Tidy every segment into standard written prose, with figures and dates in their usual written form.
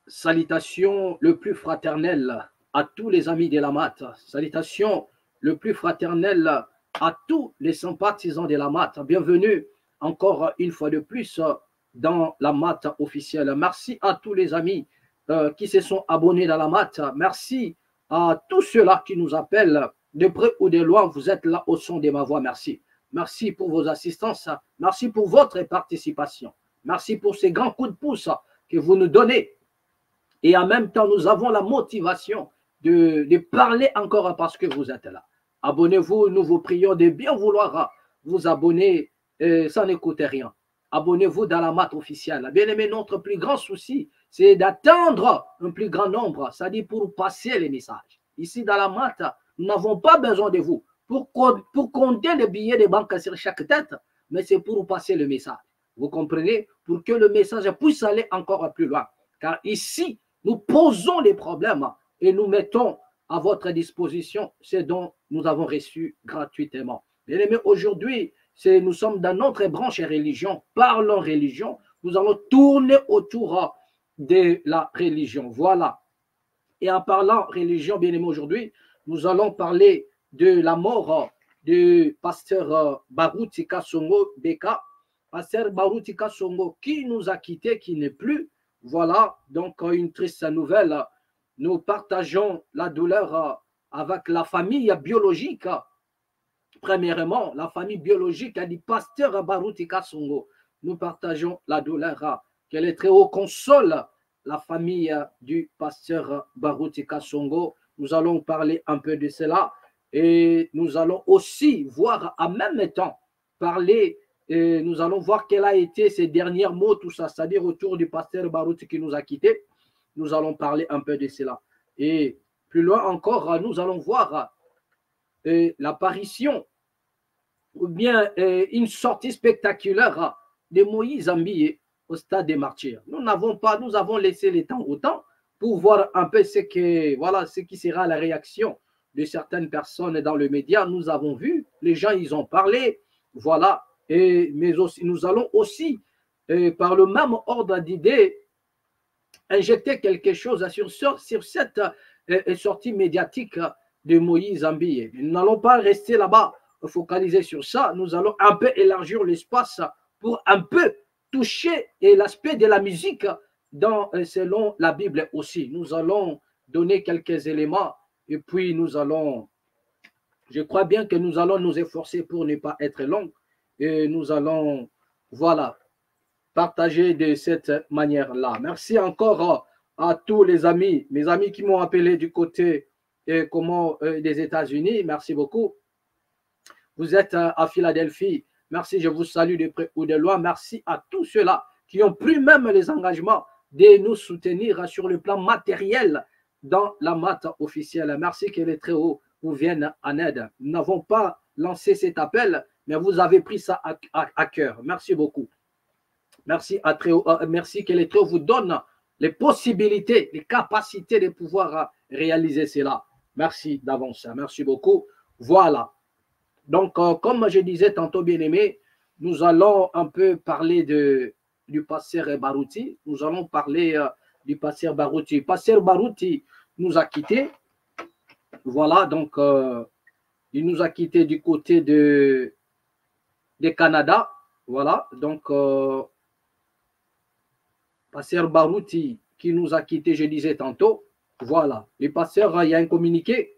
Salutations le plus fraternel à tous les amis de la MAT. Salutations le plus fraternel à tous les sympathisants de la MAT. Bienvenue encore une fois de plus dans la MAT officielle. Merci à tous les amis qui se sont abonnés dans la MAT. Merci à tous ceux-là qui nous appellent de près ou de loin. Vous êtes là au son de ma voix. Merci. Merci pour vos assistances. Merci pour votre participation. Merci pour ces grands coups de pouce que vous nous donnez. Et en même temps, nous avons la motivation de parler encore parce que vous êtes là. Abonnez-vous, nous vous prions de bien vouloir vous abonner sans n'écouter rien. Abonnez-vous dans la MAT officielle. Bien aimé, notre plus grand souci, c'est d'atteindre un plus grand nombre, c'est-à-dire pour passer les messages. Ici, dans la MAT, nous n'avons pas besoin de vous pour compter les billets de banque sur chaque tête, mais c'est pour passer le message. Vous comprenez? Pour que le message puisse aller encore plus loin. Car ici, nous posons les problèmes et nous mettons à votre disposition ce dont nous avons reçu gratuitement. Bien aimés, aujourd'hui, nous sommes dans notre branche religion. Parlons religion. Nous allons tourner autour de la religion. Voilà. Et en parlant religion, bien aimés, aujourd'hui, nous allons parler de la mort du pasteur Baruti Kasongo Beka. Pasteur Baruti Kasongo qui nous a quittés, qui n'est plus. Voilà, donc une triste nouvelle. Nous partageons la douleur avec la famille biologique. Premièrement, la famille biologique du pasteur Baruti Kasongo. Nous partageons la douleur. Que les Très-Hauts console la famille du pasteur Baruti Kasongo. Nous allons parler un peu de cela. Et nous allons aussi voir en même temps parler. Et nous allons voir quel a été ses derniers mots, tout ça, c'est-à-dire autour du pasteur Baruti qui nous a quittés. Nous allons parler un peu de cela. Et plus loin encore, nous allons voir l'apparition ou bien une sortie spectaculaire de Moïse Mbiyé au stade des martyrs. Nous avons laissé le temps au temps pour voir un peu ce qui sera la réaction de certaines personnes dans le média. Nous avons vu, les gens, ils ont parlé, voilà. Mais aussi, nous allons aussi, par le même ordre d'idées, injecter quelque chose sur cette sortie médiatique de Moïse Mbiyé. Nous n'allons pas rester là-bas focalisés sur ça. Nous allons un peu élargir l'espace pour un peu toucher l'aspect de la musique selon la Bible aussi. Nous allons donner quelques éléments et puis je crois bien que nous allons nous efforcer pour ne pas être longs. Et nous allons, voilà, partager de cette manière-là. Merci encore à tous les amis, mes amis qui m'ont appelé du côté des États-Unis. Merci beaucoup. Vous êtes à Philadelphie. Merci, je vous salue de près ou de loin. Merci à tous ceux-là qui ont pris même les engagements de nous soutenir sur le plan matériel dans la MAT officielle. Merci que les Très-Hauts vous viennent en aide. Nous n'avons pas lancé cet appel, mais vous avez pris ça à cœur. Merci beaucoup. Merci que les Très-Hauts vous donnent les possibilités, les capacités de pouvoir réaliser cela. Merci d'avance. Merci beaucoup. Voilà. Donc, comme je disais tantôt, bien-aimé, nous allons un peu parler du pasteur Baruti. Nous allons parler du pasteur Baruti. Pasteur Baruti nous a quittés. Voilà, donc, il nous a quittés du côté de Canada. Voilà, donc, pasteur Baruti qui nous a quittés, je disais tantôt. Voilà, le pasteur, il y a un communiqué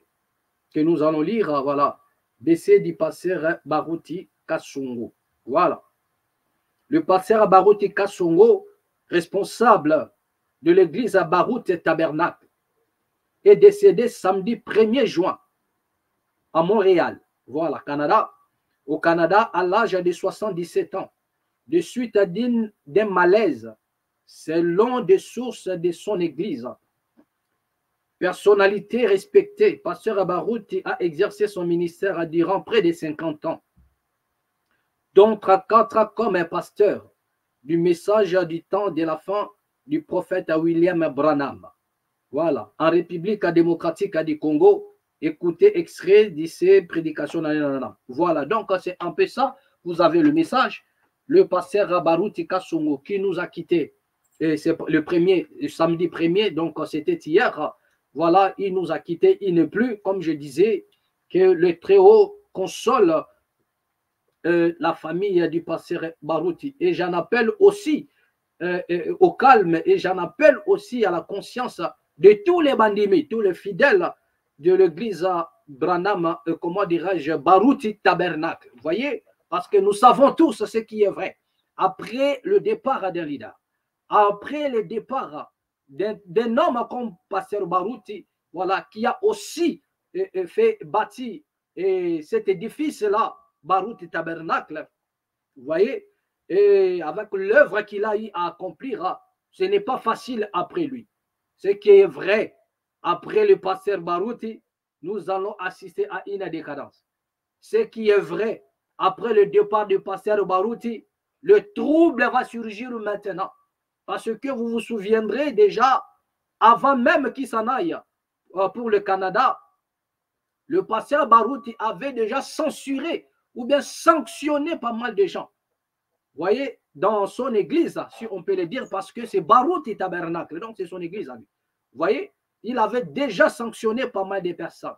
que nous allons lire. Voilà, décès du pasteur Baruti Kasongo. Voilà. Le pasteur Baruti Kasongo, responsable de l'église à Baruti Tabernacle, est décédé samedi 1er juin à Montréal. Voilà, Canada. Au Canada, à l'âge de 77 ans, de suite d'un malaise, selon des sources de son église. Personnalité respectée, pasteur Baruti a exercé son ministère durant près de 50 ans, dont 34 comme un pasteur du message du temps de la fin du prophète William Branham. Voilà, en République démocratique du Congo, écoutez extrait de ses prédications. Voilà, donc c'est un peu ça. Vous avez le message. Le pasteur Baruti Kasongo qui nous a quittés et c'est le samedi 1er, donc c'était hier, voilà, il nous a quittés, il n'est plus, comme je disais, que le Très-Haut console la famille du pasteur Barouti. Et j'en appelle aussi au calme, et j'en appelle aussi à la conscience de tous les bandits, tous les fidèles de l'église Branham, comment dirais-je, Barouti Tabernacle. Vous voyez, parce que nous savons tous ce qui est vrai. Après le départ d'un leader, après le départ d'un homme comme pasteur Barouti, voilà, qui a aussi fait bâtir cet édifice-là, Barouti Tabernacle, vous voyez, et avec l'œuvre qu'il a eu à accomplir, ce n'est pas facile après lui. Ce qui est vrai, après le pasteur Barouti, nous allons assister à une décadence. Ce qui est vrai, après le départ du pasteur Barouti, le trouble va surgir maintenant. Parce que vous vous souviendrez déjà, avant même qu'il s'en aille pour le Canada, le pasteur Barouti avait déjà censuré ou bien sanctionné pas mal de gens. Vous voyez, dans son église, si on peut le dire, parce que c'est Barouti Tabernacle, donc c'est son église à lui. Vous voyez, il avait déjà sanctionné pas mal de personnes.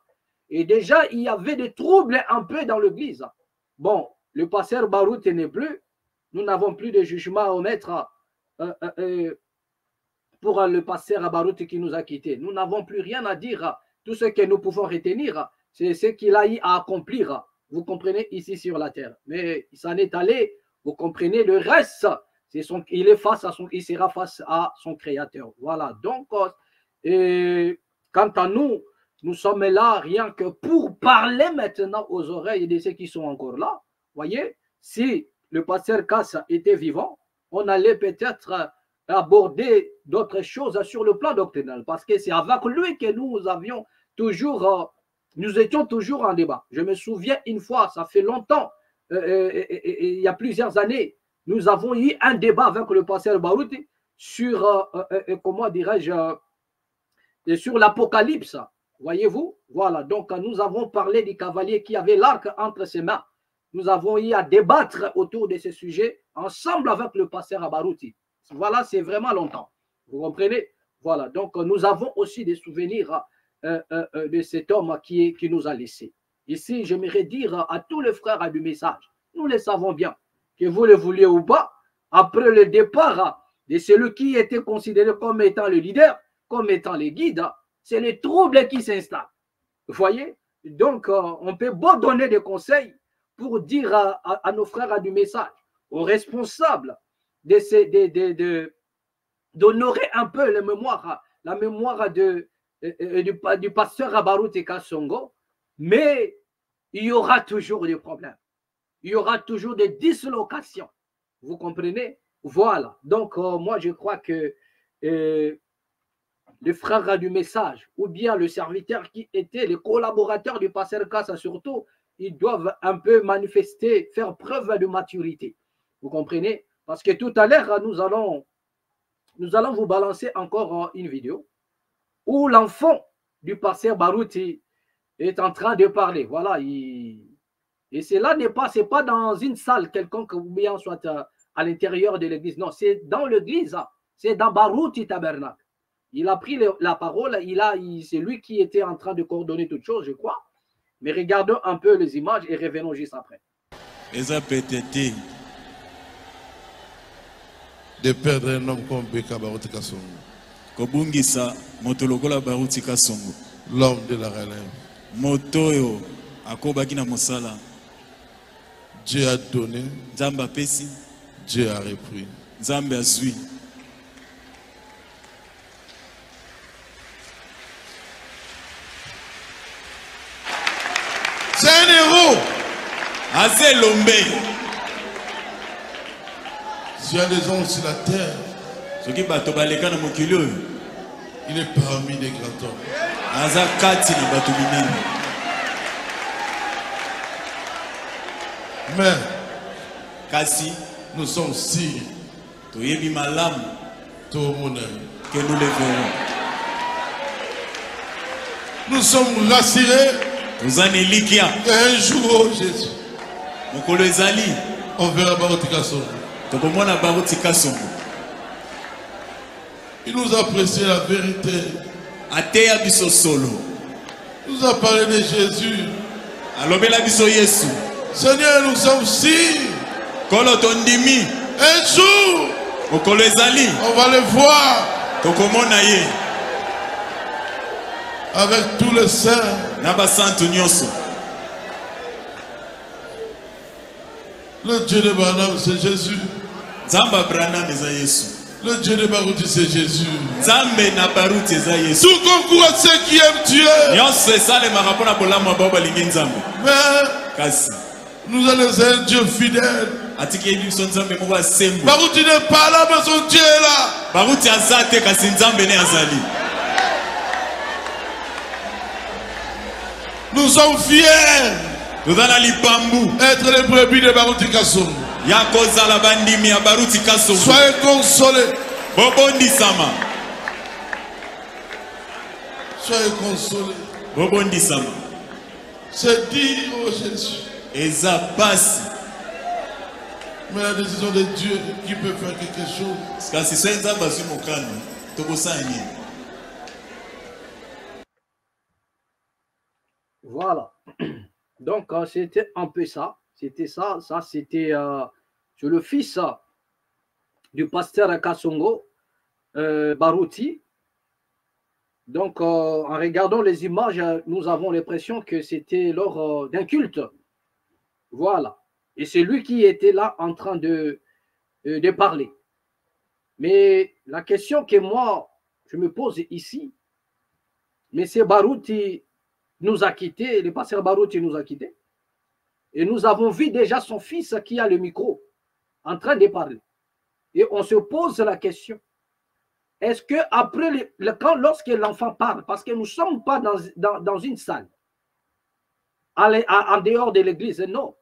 Et déjà, il y avait des troubles un peu dans l'église. Bon, le pasteur Barouti n'est plus. Nous n'avons plus de jugement à mettre pour le pasteur Barouti qui nous a quittés. Nous n'avons plus rien à dire. Tout ce que nous pouvons retenir, c'est ce qu'il a eu à accomplir. Vous comprenez, ici sur la terre. Mais il s'en est allé. Vous comprenez, le reste, il sera face à son créateur. Voilà. Donc, quant à nous, nous sommes là rien que pour parler maintenant aux oreilles de ceux qui sont encore là. Voyez, si le pasteur Kassa était vivant, on allait peut-être aborder d'autres choses sur le plan doctrinal, parce que c'est avec lui que nous étions toujours en débat. Je me souviens une fois, ça fait longtemps, il y a plusieurs années, nous avons eu un débat avec le pasteur Barouti sur, comment dirais-je, sur l'Apocalypse. Voyez-vous? Voilà, donc nous avons parlé du cavalier qui avait l'arc entre ses mains. Nous avons eu à débattre autour de ce sujet ensemble avec le pasteur Barouti. Voilà, c'est vraiment longtemps. Vous comprenez? Voilà, donc nous avons aussi des souvenirs de cet homme qui nous a laissés. Ici, j'aimerais dire à tous les frères du message, nous le savons bien, que vous le vouliez ou pas, après le départ de celui qui était considéré comme étant le leader, comme étant le guide, c'est le trouble qui s'installe. Vous voyez? Donc, on peut beau donner des conseils pour dire à nos frères du message, aux responsables, d'honorer un peu la mémoire du pasteur Barouti Kasongo, mais il y aura toujours des problèmes. Il y aura toujours des dislocations. Vous comprenez? Voilà. Donc, moi, je crois que les frères du message, ou bien le serviteur qui était les collaborateurs du pasteur Kassa surtout, ils doivent un peu manifester, faire preuve de maturité. Vous comprenez? Parce que tout à l'heure, nous allons vous balancer encore une vidéo où l'enfant du pasteur Barouti est en train de parler. Voilà. Et cela c'est pas dans une salle quelconque, ou bien soit à l'intérieur de l'église. Non, c'est dans l'église. C'est dans Barouti Tabernacle. Il a pris la parole. C'est lui qui était en train de coordonner toutes choses, je crois. Mais regardons un peu les images et revenons juste après. De perdre un homme comme Beka Barouti Kasongo. Kobungisa motologola Barouti Kasongo. L'homme de la relève. Motoyo akobaki na mosala. Dieu a donné. Nzamba pesi. Dieu a repris. Nzambe azui. C'est un héros. Azé Lombe. S'il y a des hommes sur la terre, il est parmi les grands hommes. Mais nous sommes sûrs que nous les verrons. Nous sommes rassurés qu'un jour, Jésus, on verra Barouti Kasongo. Il nous a prêché la vérité. Ateya biso solo. Il nous a parlé de Jésus. Alobela biso Yesu. Seigneur, nous sommes si. Kolo tondimi. Un jour, Okolo ezali. on va le voir Tokomona ye. avec tous les saints. Naba santu nyonso. Le Dieu de Branham, c'est Jésus. Zamba Branham eza Yesu. Le Dieu de Baruti, c'est Jésus. Zambe na baruti eza Yesu. Tout concours à ceux qui aiment Dieu. Nyonso esalemaka mpona bolamu bao balingi Nzambe. Mais Kasi nous allons un Dieu fidèle. atiki biso Nzambe moko asembo. Baruti n'est pas là, mais son Dieu est là. Baruti aza te kasi Nzambe ne azali. Nous sommes fiers Tozala lipambu. d'être les brebis de Baruti Kasson. Ya kozala bandimi ya baruti kaso. Soyez consolés. Bobondisama. Soyez consolés. Bobondisama. C'est dire au Jésus. Eza pasi. Mais la décision de Dieu qui peut faire quelque chose. Kasi so Nzambe azwi mokano. Tokosala nini? Voilà. Donc, c'était un peu ça. C'était ça. Ça, c'était sur le fils du pasteur Kassongo, Baruti. Donc, en regardant les images, nous avons l'impression que c'était lors d'un culte. Voilà. Et c'est lui qui était là en train de parler. Mais la question que moi, je me pose ici, M. Baruti nous a quittés, le pasteur Baruti nous a quittés. Et nous avons vu déjà son fils qui a le micro en train de parler. Et on se pose la question, est-ce que après lorsque l'enfant parle, parce que nous ne sommes pas dans une salle, en dehors de l'église, non,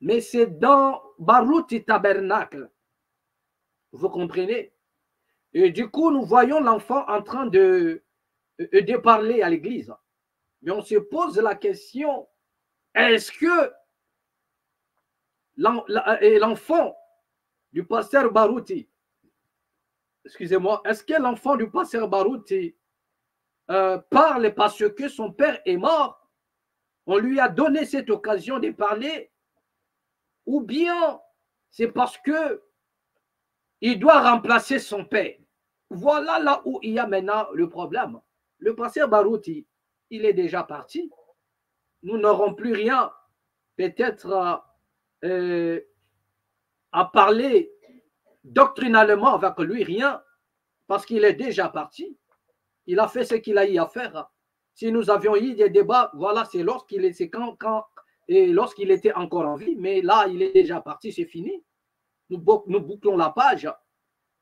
mais c'est dans Baruti Tabernacle. Vous comprenez? Et du coup, nous voyons l'enfant en train de parler à l'église. Mais on se pose la question, est-ce que l'enfant du pasteur Baruti, excusez-moi, est-ce que l'enfant du pasteur Baruti parle parce que son père est mort? On lui a donné cette occasion de parler, ou bien c'est parce que il doit remplacer son père? Voilà là où il y a maintenant le problème. Le pasteur Baruti, il est déjà parti. Nous n'aurons plus rien, peut-être, à parler doctrinalement avec lui, rien, parce qu'il est déjà parti. Il a fait ce qu'il a eu à faire. Si nous avions eu des débats, voilà, c'est lorsqu'il était encore en vie, mais là, il est déjà parti, c'est fini. Nous bouclons la page.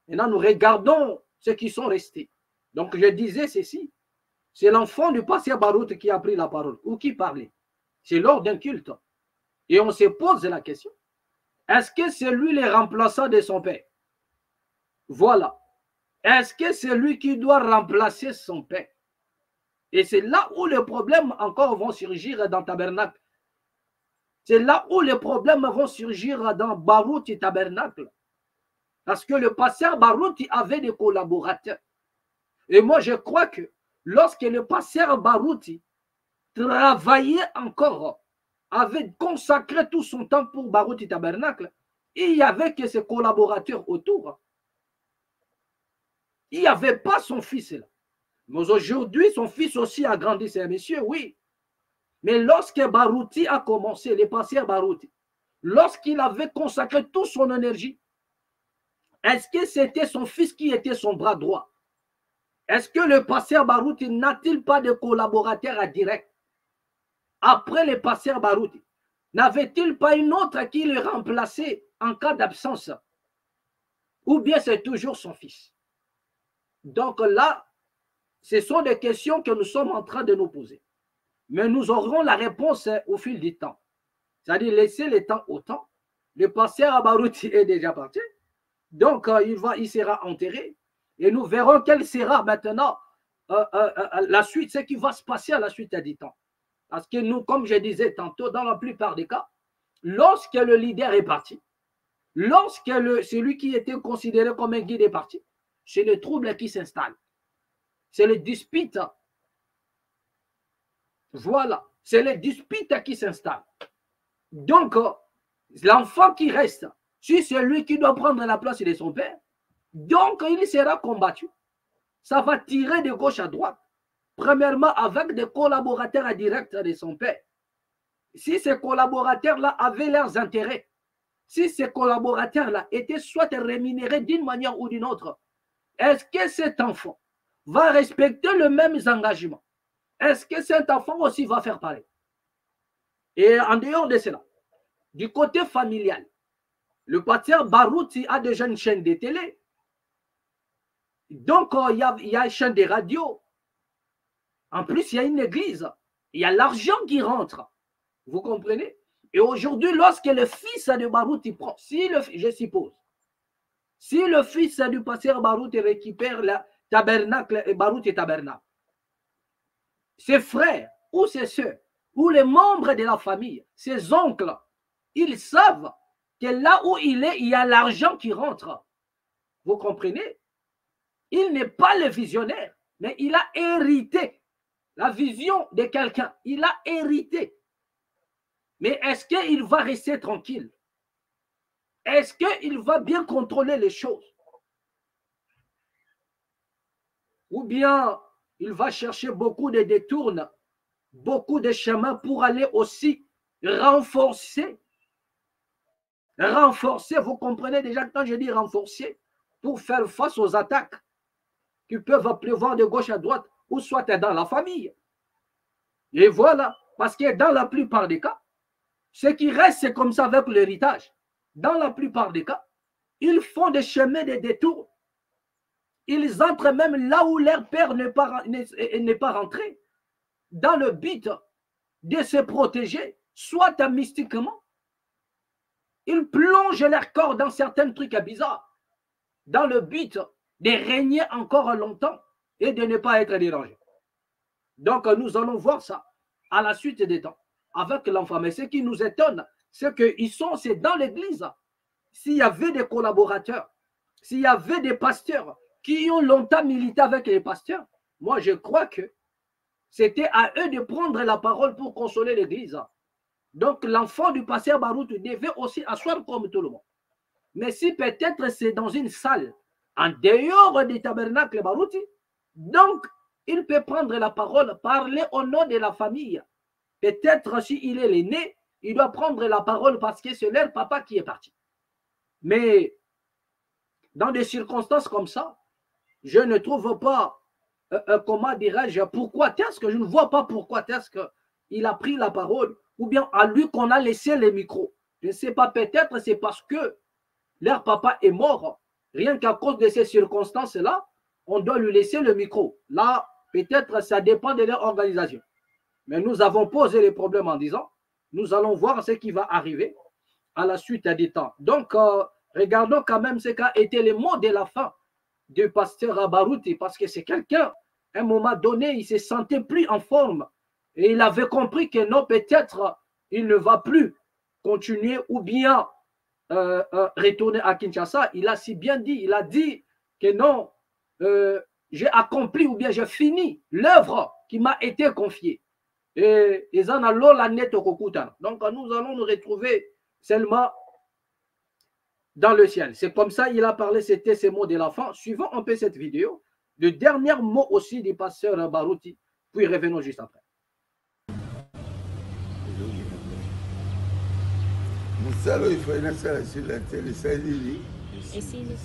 Maintenant, nous regardons ceux qui sont restés. Donc, je disais ceci. C'est l'enfant du pasteur Baruti qui a pris la parole ou qui parlait. C'est lors d'un culte. Et on se pose la question. Est-ce que c'est lui le remplaçant de son père? Voilà. Est-ce que c'est lui qui doit remplacer son père? Et c'est là où les problèmes encore vont surgir dans Tabernacle. C'est là où les problèmes vont surgir dans Baruti Tabernacle. Parce que le pasteur Baruti avait des collaborateurs. Et moi, je crois que lorsque le pasteur Baruti travaillait encore, avait consacré tout son temps pour Baruti Tabernacle, il n'y avait que ses collaborateurs autour. Il n'y avait pas son fils là. Mais aujourd'hui, son fils aussi a grandi, c'est un monsieur, oui. Mais lorsque Baruti a commencé, le pasteur Baruti, lorsqu'il avait consacré toute son énergie, est-ce que c'était son fils qui était son bras droit? Est-ce que le pasteur Baruti n'a-t-il pas de collaborateur à direct? Après le pasteur Baruti, n'avait-il pas une autre qui le remplaçait en cas d'absence? Ou bien c'est toujours son fils? Donc là, ce sont des questions que nous sommes en train de nous poser. Mais nous aurons la réponse au fil du temps. C'est-à-dire laisser le temps au temps. Le pasteur Baruti est déjà parti. Donc il sera enterré. Et nous verrons quelle sera maintenant la suite, ce qui va se passer à la suite du temps. Parce que nous, comme je disais tantôt, dans la plupart des cas, lorsque le leader est parti, lorsque celui qui était considéré comme un guide est parti, c'est le trouble qui s'installe. C'est le dispute. Voilà, c'est le dispute qui s'installe. Donc, l'enfant qui reste, si c'est lui qui doit prendre la place de son père, donc il sera combattu. Ça va tirer de gauche à droite. Premièrement, avec des collaborateurs directs de son père. Si ces collaborateurs-là avaient leurs intérêts, si ces collaborateurs-là étaient soit rémunérés d'une manière ou d'une autre, est-ce que cet enfant va respecter le même engagement? Est-ce que cet enfant aussi va faire pareil? Et en dehors de cela, du côté familial, le pasteur Barouti a déjà une chaîne de télé. Donc, il y a une chaîne de radio. En plus, il y a une église. Il y a l'argent qui rentre. Vous comprenez? Et aujourd'hui, lorsque le fils de Barouti prend, je suppose, si le fils du pasteur Barouti récupère le tabernacle et Barouti tabernacle, ses frères ou ses soeurs ou les membres de la famille, ses oncles, ils savent que là où il est, il y a l'argent qui rentre. Vous comprenez? Il n'est pas le visionnaire, mais il a hérité la vision de quelqu'un. Il a hérité. Mais est-ce qu'il va rester tranquille? Est-ce qu'il va bien contrôler les choses? Ou bien il va chercher beaucoup de détours, beaucoup de chemins pour aller aussi renforcer. Renforcer, vous comprenez déjà quand je dis renforcer, pour faire face aux attaques qui peuvent pleuvoir de gauche à droite ou soit dans la famille. Et voilà, parce que dans la plupart des cas, ce qui reste, c'est comme ça avec l'héritage. Dans la plupart des cas, ils font des chemins de détours. Ils entrent même là où leur père n'est pas rentré, dans le but de se protéger, soit mystiquement. Ils plongent leur corps dans certains trucs bizarres, dans le but de régner encore longtemps et de ne pas être dérangés. Donc, nous allons voir ça à la suite des temps avec l'enfant. Mais ce qui nous étonne, c'est c'est dans l'église. S'il y avait des collaborateurs, s'il y avait des pasteurs qui ont longtemps milité avec les pasteurs, moi, je crois que c'était à eux de prendre la parole pour consoler l'église. Donc, l'enfant du pasteur Barouti devait aussi asseoir comme tout le monde. Mais si peut-être c'est dans une salle, en dehors du tabernacle Barouti, donc, il peut prendre la parole, parler au nom de la famille. Peut-être s'il est l'aîné, il doit prendre la parole parce que c'est leur papa qui est parti. Mais dans des circonstances comme ça, je ne trouve pas, comment dirais-je, pourquoi est-ce que je ne vois pas pourquoi est-ce qu'il a pris la parole ou bien à lui qu'on a laissé les micros. Je ne sais pas, peut-être c'est parce que leur papa est mort. Rien qu'à cause de ces circonstances-là, on doit lui laisser le micro. Là, peut-être ça dépend de leur organisation. Mais nous avons posé les problèmes en disant, nous allons voir ce qui va arriver à la suite des temps. Donc, regardons quand même ce qu'a été le mot de la fin du pasteur Barouti, parce que c'est quelqu'un, à un moment donné, il ne se sentait plus en forme. Et il avait compris que non, peut-être, il ne va plus continuer ou bien retourner à Kinshasa. Il a si bien dit, il a dit que non, j'ai accompli ou bien j'ai fini l'œuvre qui m'a été confiée. Et ils en ont la nette au Kokuta. Donc nous allons nous retrouver seulement dans le ciel. C'est comme ça il a parlé, c'était ces mots de la fin. Suivons un peu cette vidéo. Le dernier mot aussi du pasteur Barouti, puis revenons juste après. Musalo ifanya sala sur la télé salili. Esili.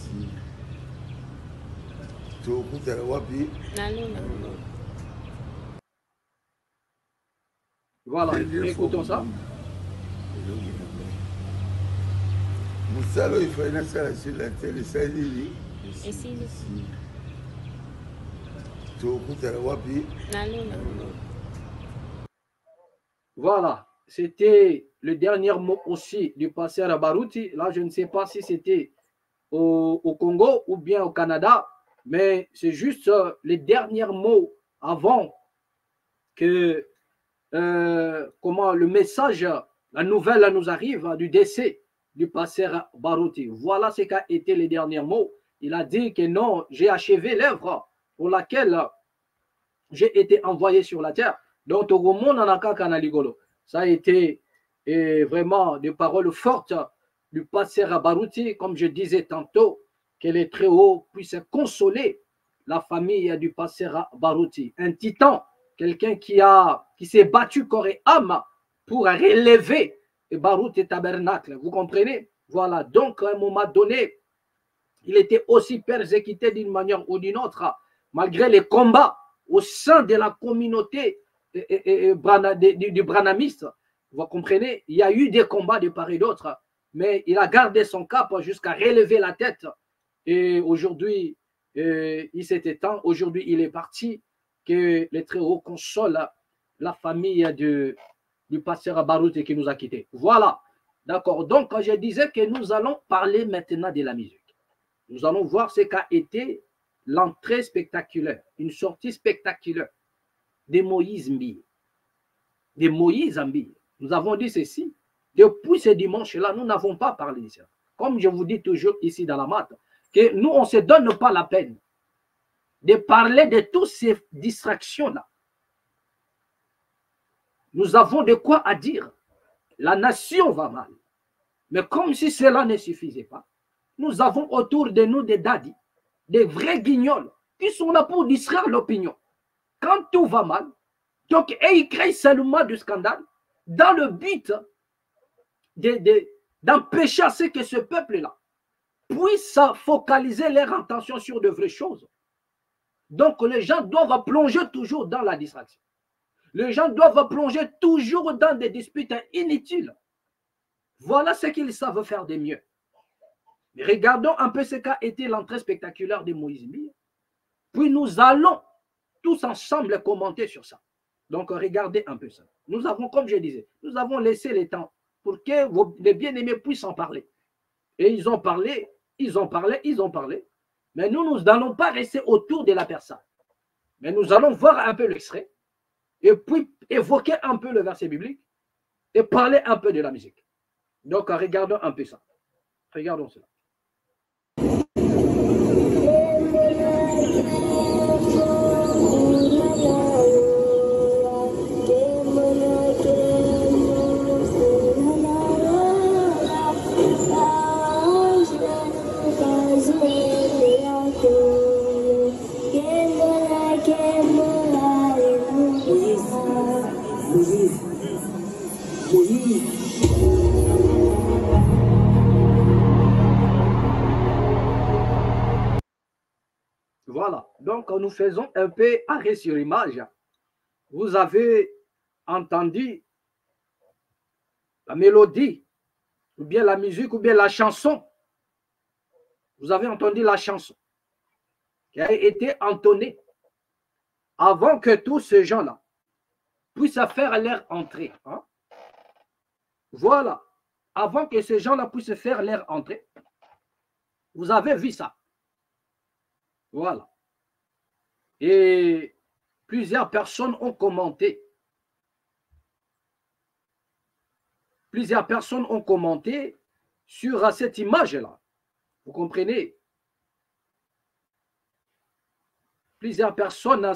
Tukutana wapi? Nalula. Voilà, écoutons ça. Musalo ifanya sala sur la télé salili. Esili. Tukutana wapi? Nalula. Voilà, c'était le dernier mot aussi du pasteur Barouti. Là, je ne sais pas si c'était au Congo ou bien au Canada, mais c'est juste les derniers mots avant que comment le message, la nouvelle nous arrive du décès du pasteur Barouti. Voilà ce qu'a été les derniers mots. Il a dit que non, j'ai achevé l'œuvre pour laquelle j'ai été envoyé sur la terre. Donc, au monde, ça a été vraiment des paroles fortes du pasteur Barouti, comme je disais tantôt, que les Très-Hauts puissent consoler la famille du pasteur Barouti. Un titan, quelqu'un qui s'est battu corps et âme pour relever Barouti Tabernacle. Vous comprenez? Voilà. Donc, à un moment donné, il était aussi persécuté d'une manière ou d'une autre, malgré les combats au sein de la communauté du branamiste. Vous comprenez? Il y a eu des combats de part et d'autre, mais il a gardé son cap jusqu'à relever la tête. Et aujourd'hui, il s'est éteint. Aujourd'hui, il est parti. Que les Très-Hauts consolent la famille du pasteur Barouti qui nous a quittés. Voilà. D'accord. Donc, quand je disais que nous allons parler maintenant de la musique. Nous allons voir ce qu'a été l'entrée spectaculaire, une sortie spectaculaire de Moïse Mbi. De Moïse Mbi. Nous avons dit ceci. Depuis ce dimanche-là, nous n'avons pas parlé de ça. Comme je vous dis toujours ici dans la mat, que nous, on ne se donne pas la peine de parler de toutes ces distractions-là. Nous avons de quoi à dire. La nation va mal. Mais comme si cela ne suffisait pas, nous avons autour de nous des daddies, des vrais guignols, qui sont là pour distraire l'opinion. Quand tout va mal, donc, ils créent seulement du scandale dans le but d'empêcher à ce que ce peuple-là puisse focaliser leur attention sur de vraies choses. Donc, les gens doivent plonger toujours dans la distraction. Les gens doivent plonger toujours dans des disputes inutiles. Voilà ce qu'ils savent faire de mieux. Mais regardons un peu ce qu'a été l'entrée spectaculaire de Moïse Mbi. Puis nous allons tous ensemble commenter sur ça. Donc regardez un peu ça. Nous avons, comme je disais, nous avons laissé le temps pour que les bien-aimés puissent en parler. Et ils ont parlé, ils ont parlé, ils ont parlé. Mais nous n'allons pas rester autour de la personne. Mais nous allons voir un peu l'extrait et puis évoquer un peu le verset biblique et parler un peu de la musique. Donc regardons un peu ça. Regardons cela. Voilà, donc nous faisons un peu arrêt sur image. Vous avez entendu la mélodie, ou bien la musique, ou bien la chanson. Vous avez entendu la chanson qui a été entonnée avant que tous ces gens-là puissent faire leur entrée. Hein? Voilà, avant que ces gens-là puissent faire leur entrée. Vous avez vu ça. Voilà. Et plusieurs personnes ont commenté. Plusieurs personnes ont commenté sur cette image-là. Vous comprenez? Plusieurs personnes,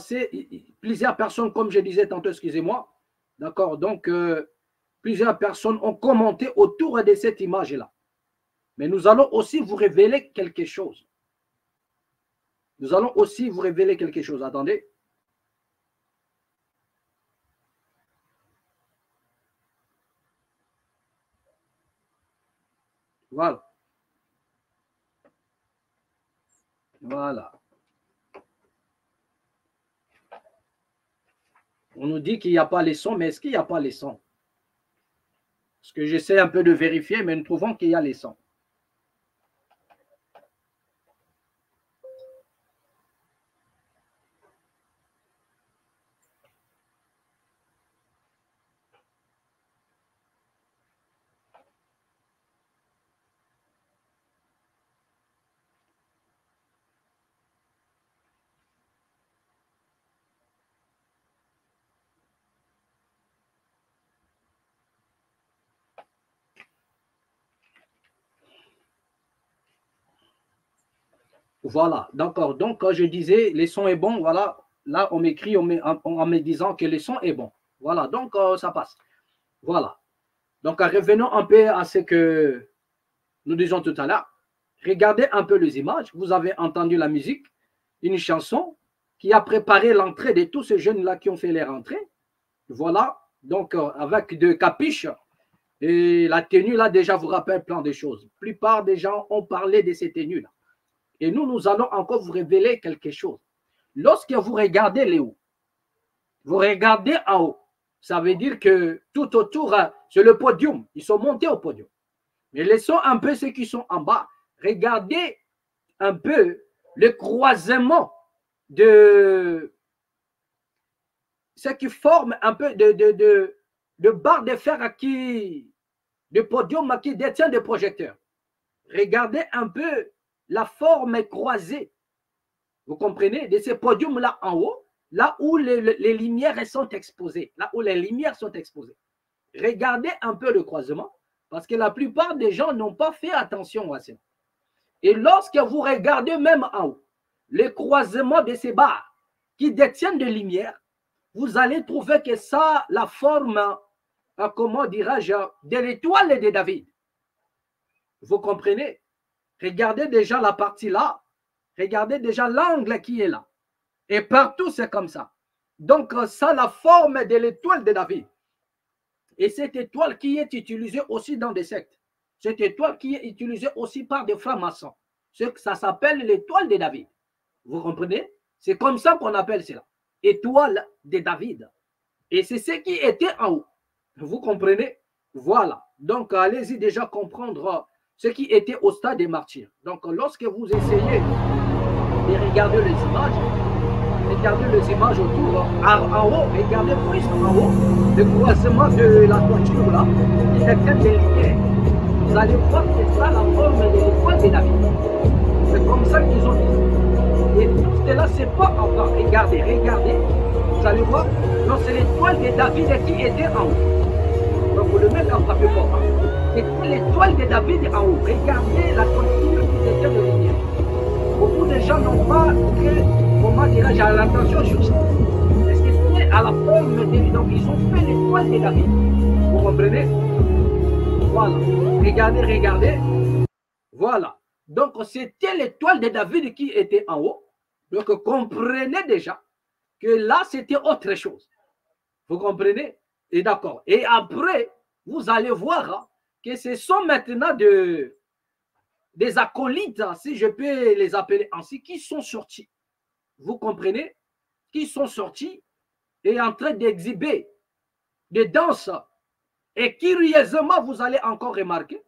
comme je disais tantôt, excusez-moi. D'accord? Donc, plusieurs personnes ont commenté autour de cette image-là. Mais nous allons aussi vous révéler quelque chose. Nous allons aussi vous révéler quelque chose. Attendez. Voilà. Voilà. On nous dit qu'il n'y a pas les sons, mais est-ce qu'il n'y a pas les sons? Parce que j'essaie un peu de vérifier, mais nous trouvons qu'il y a les sons. Voilà, d'accord. Donc, quand je disais, le son est bon, voilà. Là, on m'écrit en me disant que le son est bon. Voilà, donc ça passe. Voilà. Donc, revenons un peu à ce que nous disons tout à l'heure. Regardez un peu les images. Vous avez entendu la musique, une chanson qui a préparé l'entrée de tous ces jeunes-là qui ont fait leur entrée. Voilà, donc avec deux capuches. Et la tenue, là, déjà, vous rappelle plein de choses. La plupart des gens ont parlé de ces tenues-là. Et nous allons encore vous révéler quelque chose. Lorsque vous regardez les hauts, vous regardez en haut, ça veut dire que tout autour, c'est le podium. Ils sont montés au podium. Mais laissons un peu ceux qui sont en bas. Regardez un peu le croisement de ce qui forme un peu de barres de fer de podium qui détient des projecteurs. Regardez un peu la forme croisée, vous comprenez, de ces podiums-là en haut, là où les lumières sont exposées, là où les lumières sont exposées. Regardez un peu le croisement, parce que la plupart des gens n'ont pas fait attention à ça. Et lorsque vous regardez même en haut, le croisement de ces barres qui détiennent de lumière, vous allez trouver que ça, la forme, comment dirais-je, de l'étoile de David. Vous comprenez? Regardez déjà la partie là. Regardez déjà l'angle qui est là. Et partout, c'est comme ça. Donc, ça, la forme de l'étoile de David. Et cette étoile qui est utilisée aussi dans des sectes. Cette étoile qui est utilisée aussi par des francs-maçons. Ça s'appelle l'étoile de David. Vous comprenez? C'est comme ça qu'on appelle cela. Étoile de David. Et c'est ce qui était en haut. Vous comprenez? Voilà. Donc, allez-y déjà comprendre ce qui était au stade des martyrs. Donc, lorsque vous essayez de regarder les images autour, en haut, regardez plus en haut, le croisement de la toiture là, qui détient des lumières. Vous allez voir que c'est ça la forme de l'étoile de David. C'est comme ça qu'ils ont dit. Et tout cela, c'est pas encore. Regardez. Vous allez voir, non, c'est l'étoile de David qui était en haut. Donc, vous le mettez en papier pour moi. C'était l'étoile de David en haut. Regardez la toiture qui détient de lumière. Beaucoup de gens n'ont pas fait, comment dirais-je, l'attention sur ça. Parce que c'est à la forme de. Donc, ils ont fait l'étoile de David. Vous comprenez? Voilà. Regardez. Voilà. Donc, c'était l'étoile de David qui était en haut. Donc, comprenez déjà que là, c'était autre chose. Vous comprenez? Et d'accord. Et après, vous allez voir que ce sont maintenant des acolytes, si je peux les appeler ainsi, qui sont sortis. Vous comprenez? Qui sont sortis et en train d'exhiber des danses. Et curieusement, vous allez encore remarquer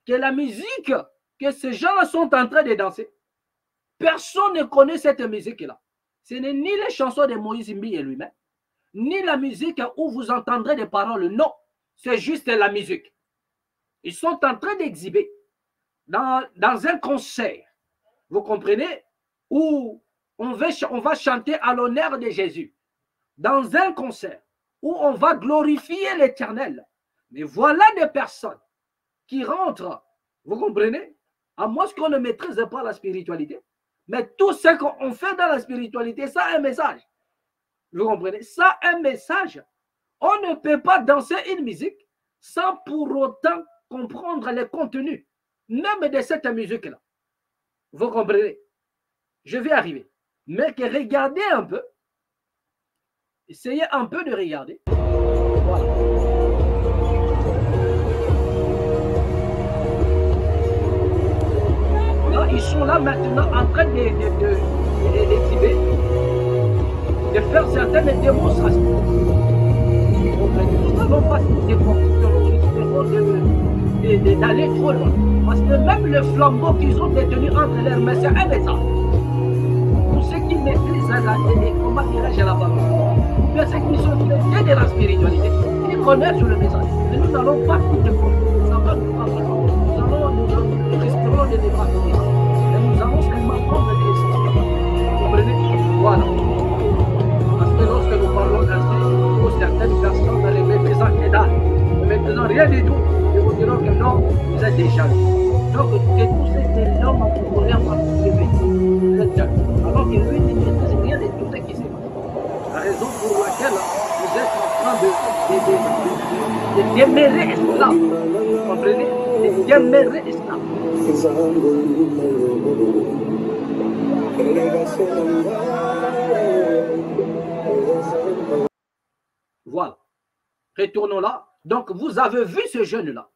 que la musique que ces gens sont en train de danser, personne ne connaît cette musique-là. Ce n'est ni les chansons de Moïse Mbi et lui-même, ni la musique où vous entendrez des paroles. Non, c'est juste la musique. Ils sont en train d'exhiber dans un concert, vous comprenez, où on va chanter à l'honneur de Jésus. Dans un concert où on va glorifier l'Éternel. Mais voilà des personnes qui rentrent, vous comprenez, à moins qu'on ne maîtrise pas la spiritualité. Mais tout ce qu'on fait dans la spiritualité, ça a un message. Vous comprenez? Ça a un message. On ne peut pas danser une musique sans pour autant comprendre les contenus, même de cette musique-là. Vous comprenez? Je vais arriver. Mais que regardez un peu. Essayez un peu de regarder. Voilà. Là, ils sont là maintenant en train d'exhiber, de faire certaines démonstrations. Nous n'avons pas des conclusions d'aller trop loin. Parce que même le flambeau qu'ils ont détenu entre leurs mains, c'est un message. Pour ceux qui maîtrisent comment dirais-je la parole, pour ceux qui sont traités de la spiritualité, ils connaissent le message. Mais nous n'allons pas tout découvrir. Ça va nous prendre. Nous risquerons de débats. Mais nous allons seulement prendre des décisions. Vous comprenez? Voilà. Parce que lorsque nous parlons ainsi, pour certaines personnes, les méprisants que dalle, ne méprisant rien du tout, ils vous diront que non, vous êtes des jaloux. Donc, c'est tout ce que l'homme congolais a participé. Alors que lui, il ne maîtrise rien de tout ce qui se passe. La raison pour laquelle vous êtes en train de demeurer esclave. Vous comprenez? De demeurer esclave. Voilà. Retournons là. Donc, vous avez vu ce jeune-là.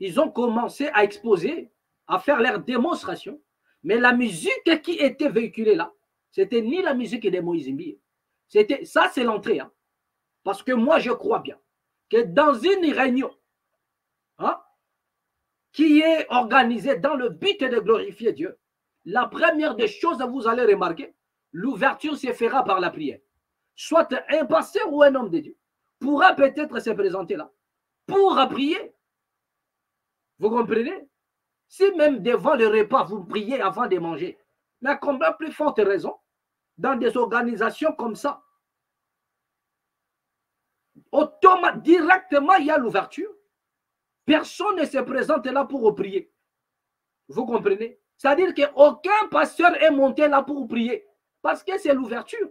Ils ont commencé à exposer, à faire leur démonstration. Mais la musique qui était véhiculée là, c'était ni la musique de Moïse Mbié. Ça, c'est l'entrée. Hein. Parce que moi, je crois bien que dans une réunion hein, qui est organisée dans le but de glorifier Dieu, la première des choses, vous allez remarquer, l'ouverture se fera par la prière. Soit un pasteur ou un homme de Dieu pourra peut-être se présenter là pour prier. Vous comprenez? Si même devant le repas, vous priez avant de manger, mais à combien plus forte raison, dans des organisations comme ça, directement, il y a l'ouverture. Personne ne se présente là pour prier. Vous comprenez? C'est-à-dire qu'aucun pasteur est monté là pour prier, parce que c'est l'ouverture.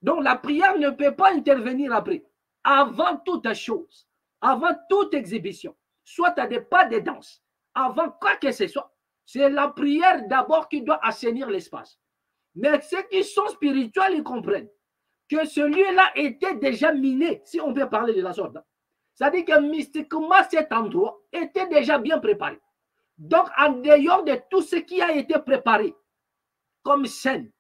Donc la prière ne peut pas intervenir après. Avant toute chose, avant toute exhibition, soit à des pas de danse, avant quoi que ce soit, c'est la prière d'abord qui doit assainir l'espace. Mais ceux qui sont spirituels, ils comprennent que celui-là était déjà miné, si on peut parler de la sorte. C'est-à-dire que mystiquement, cet endroit était déjà bien préparé. Donc, en dehors de tout ce qui a été préparé comme scène,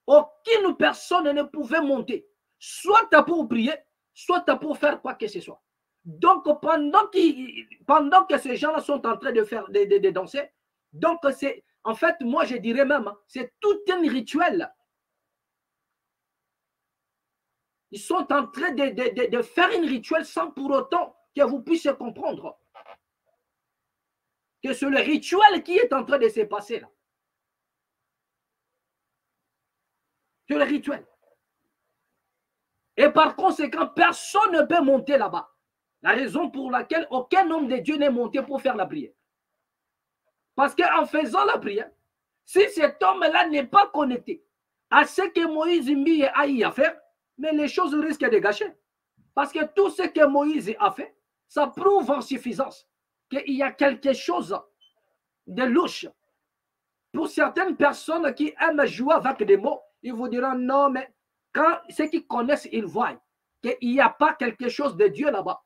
aucune personne ne pouvait monter, soit pour prier, soit pour faire quoi que ce soit. Donc, pendant que ces gens-là sont en train de faire de danser, donc c'est, en fait, moi je dirais même, c'est tout un rituel. Ils sont en train de faire un rituel sans pour autant que vous puissiez comprendre que c'est le rituel qui est en train de se passer là. C'est le rituel. Et par conséquent, personne ne peut monter là-bas. La raison pour laquelle aucun homme de Dieu n'est monté pour faire la prière. Parce qu'en faisant la prière, si cet homme-là n'est pas connecté à ce que Moïse Mbié a eu à faire, mais les choses risquent de gâcher. Parce que tout ce que Moïse a fait, ça prouve en suffisance qu'il y a quelque chose de louche. Pour certaines personnes qui aiment jouer avec des mots, ils vous diront non, mais quand ceux qui connaissent, ils voient qu'il n'y a pas quelque chose de Dieu là-bas.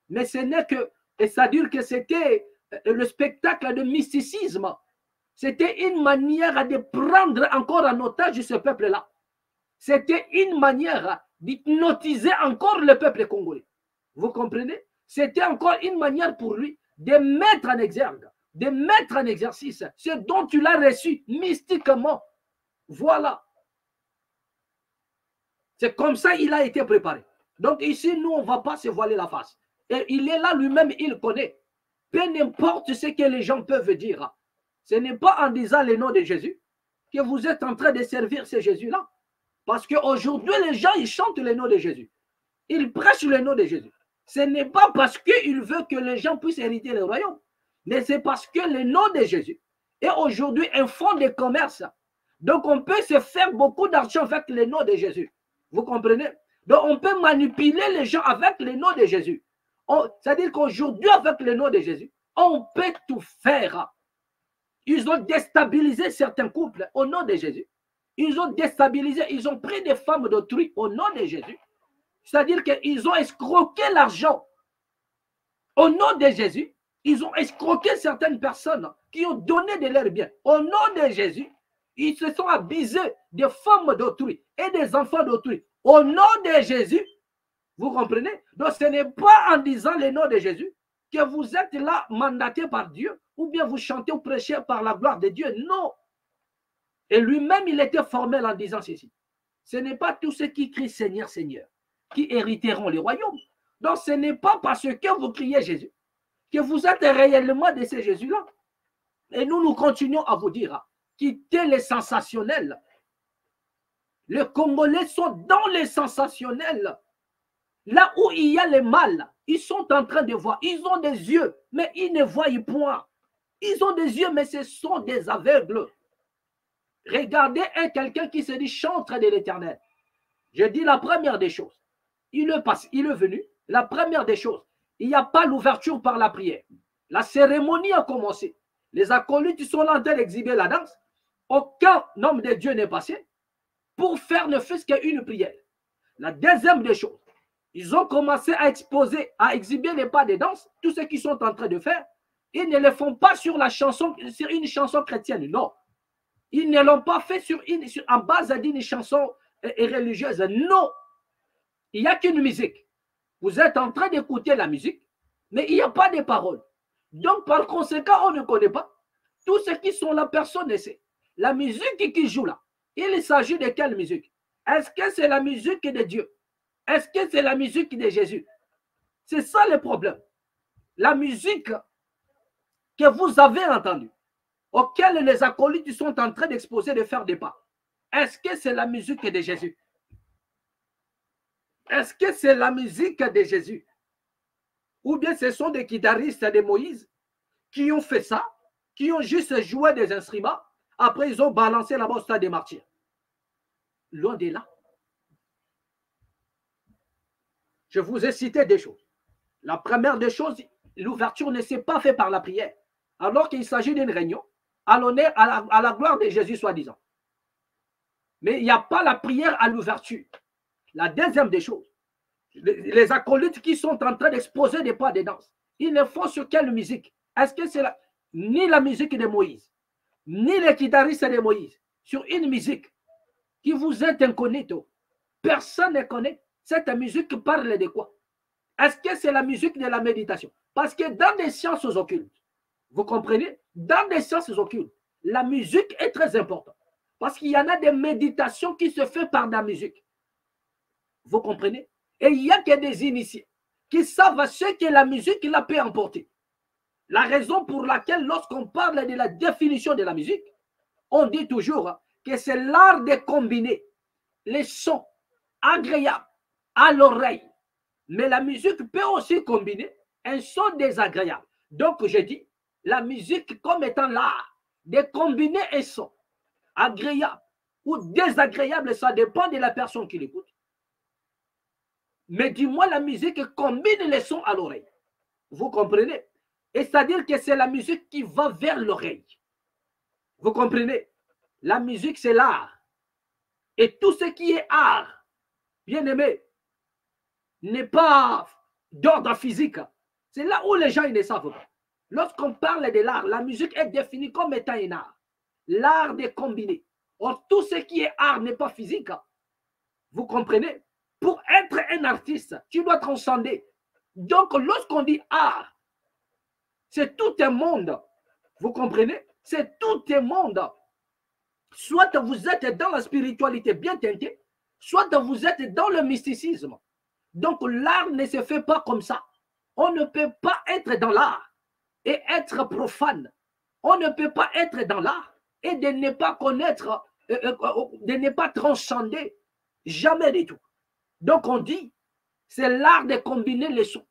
Mais ce n'est que, et ça veut dire que c'était le spectacle de mysticisme. C'était une manière de prendre encore en otage ce peuple-là. C'était une manière d'hypnotiser encore le peuple congolais. Vous comprenez? C'était encore une manière pour lui de mettre en exergue, de mettre en exercice ce dont tu l'as reçu mystiquement. Voilà. C'est comme ça qu'il a été préparé. Donc ici, nous, on ne va pas se voiler la face. Et il est là lui-même, il connaît. Peu importe ce que les gens peuvent dire. Ce n'est pas en disant le nom de Jésus que vous êtes en train de servir ce Jésus-là. Parce qu'aujourd'hui, les gens, ils chantent le nom de Jésus. Ils prêchent le nom de Jésus. Ce n'est pas parce qu'il veut que les gens puissent hériter le royaume. Mais c'est parce que le nom de Jésus est aujourd'hui un fonds de commerce. Donc, on peut se faire beaucoup d'argent avec le nom de Jésus. Vous comprenez? Donc, on peut manipuler les gens avec le nom de Jésus. C'est-à-dire qu'aujourd'hui, avec le nom de Jésus, on peut tout faire. Ils ont déstabilisé certains couples au nom de Jésus. Ils ont déstabilisé, ils ont pris des femmes d'autrui au nom de Jésus. C'est-à-dire qu'ils ont escroqué l'argent au nom de Jésus. Ils ont escroqué certaines personnes qui ont donné de leurs biens. Au nom de Jésus, ils se sont abusés des femmes d'autrui et des enfants d'autrui. Au nom de Jésus, vous comprenez? Donc ce n'est pas en disant le nom de Jésus que vous êtes là mandaté par Dieu ou bien vous chantez ou prêchez par la gloire de Dieu. Non. Et lui-même, il était formel en disant ceci. Ce n'est pas tous ceux qui crient Seigneur, Seigneur, qui hériteront le royaume. Donc ce n'est pas parce que vous criez Jésus que vous êtes réellement de ce Jésus-là. Et nous continuons à vous dire, quittez les sensationnels. Les Congolais sont dans les sensationnels. Là où il y a le mal, ils sont en train de voir. Ils ont des yeux, mais ils ne voient point. Ils ont des yeux, mais ce sont des aveugles. Regardez quelqu'un qui se dit chantre de l'Éternel. Je dis la première des choses. Il est venu. La première des choses. Il n'y a pas l'ouverture par la prière. La cérémonie a commencé. Les acolytes sont là en train d'exhiber la danse. Aucun homme de Dieu n'est passé pour faire ne fût-ce qu'une prière. La deuxième des choses, ils ont commencé à exposer, à exhiber les pas de danse, tout ce qu'ils sont en train de faire. Ils ne le font pas sur une chanson chrétienne, non. Ils ne l'ont pas fait en base d'une chanson religieuse, non. Il n'y a qu'une musique. Vous êtes en train d'écouter la musique, mais il n'y a pas de paroles. Donc, par conséquent, on ne connaît pas. Tous ceux qui sont là, personne ne sait. La musique qui joue là, il s'agit de quelle musique? Est-ce que c'est la musique de Dieu? Est-ce que c'est la musique de Jésus? C'est ça le problème. La musique que vous avez entendue, auquel les acolytes sont en train d'exposer, de faire des pas. Est-ce que c'est la musique de Jésus? Est-ce que c'est la musique de Jésus? Ou bien ce sont des guitaristes de Moïse qui ont fait ça, qui ont juste joué des instruments, après ils ont balancé la bosse des martyrs. Loin de là. Je vous ai cité des choses. La première des choses, l'ouverture ne s'est pas faite par la prière, alors qu'il s'agit d'une réunion à l'honneur, à la gloire de Jésus, soi-disant. Mais il n'y a pas la prière à l'ouverture. La deuxième des choses, les acolytes qui sont en train d'exposer des pas de danse, ils ne font sur quelle musique? Est-ce que c'est ni la musique de Moïse, ni les guitaristes de Moïse, sur une musique qui vous est incognito? Personne ne connaît. Cette musique parle de quoi? Est-ce que c'est la musique de la méditation? Parce que dans les sciences occultes, vous comprenez? Dans les sciences occultes, la musique est très importante. Parce qu'il y en a des méditations qui se font par la musique. Vous comprenez? Et il y a que des initiés qui savent ce que la musique la peut emporter. La raison pour laquelle, lorsqu'on parle de la définition de la musique, on dit toujours que c'est l'art de combiner les sons agréables à l'oreille. Mais la musique peut aussi combiner un son désagréable. Donc, je dis, la musique comme étant l'art de combiner un son agréable ou désagréable, ça dépend de la personne qui l'écoute. Mais dis-moi, la musique combine les sons à l'oreille. Vous comprenez? Et c'est-à-dire que c'est la musique qui va vers l'oreille. Vous comprenez? La musique, c'est l'art. Et tout ce qui est art, bien aimé, n'est pas d'ordre physique. C'est là où les gens ils ne savent pas. Lorsqu'on parle de l'art, la musique est définie comme étant un art. L'art de combiner. Or, tout ce qui est art n'est pas physique. Vous comprenez? Pour être un artiste, tu dois transcender. Donc, lorsqu'on dit art, c'est tout un monde. Vous comprenez? C'est tout un monde. Soit vous êtes dans la spiritualité bien teintée, soit vous êtes dans le mysticisme. Donc, l'art ne se fait pas comme ça. On ne peut pas être dans l'art et être profane. On ne peut pas être dans l'art et de ne pas connaître, de ne pas transcender. Jamais du tout. Donc, on dit, c'est l'art de combiner les sons.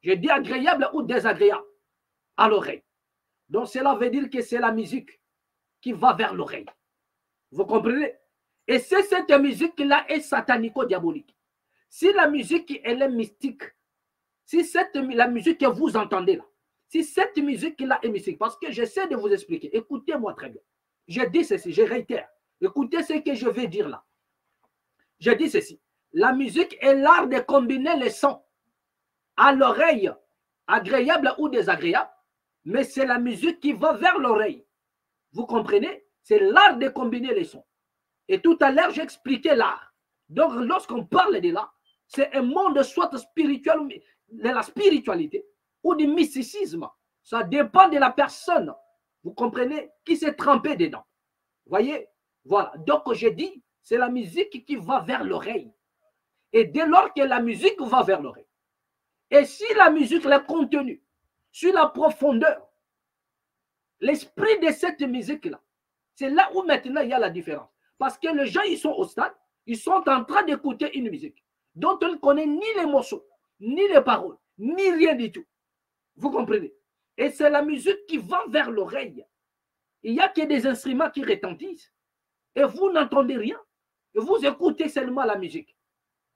Je dis agréable ou désagréable à l'oreille. Donc, cela veut dire que c'est la musique qui va vers l'oreille. Vous comprenez? Et c'est cette musique-là est satanico-diabolique. Si la musique, elle est mystique, si la musique que vous entendez là, si cette musique-là est mystique, parce que j'essaie de vous expliquer, écoutez-moi très bien. Je dis ceci, je réitère. Écoutez ce que je vais dire là. Je dis ceci. La musique est l'art de combiner les sons à l'oreille, agréable ou désagréable, mais c'est la musique qui va vers l'oreille. Vous comprenez? C'est l'art de combiner les sons. Et tout à l'heure, j'ai expliqué l'art. Donc, lorsqu'on parle de l'art, c'est un monde soit spirituel, de la spiritualité ou du mysticisme. Ça dépend de la personne, vous comprenez, qui s'est trempée dedans. Voyez? Voilà. Donc, j'ai dit, c'est la musique qui va vers l'oreille. Et dès lors que la musique va vers l'oreille, et si la musique, le contenu, sur la profondeur, l'esprit de cette musique-là, c'est là où maintenant il y a la différence. Parce que les gens, ils sont au stade, ils sont en train d'écouter une musique dont on ne connaît ni les morceaux, ni les paroles, ni rien du tout. Vous comprenez? Et c'est la musique qui va vers l'oreille. Il n'y a que des instruments qui retentissent. Et vous n'entendez rien. Et vous écoutez seulement la musique.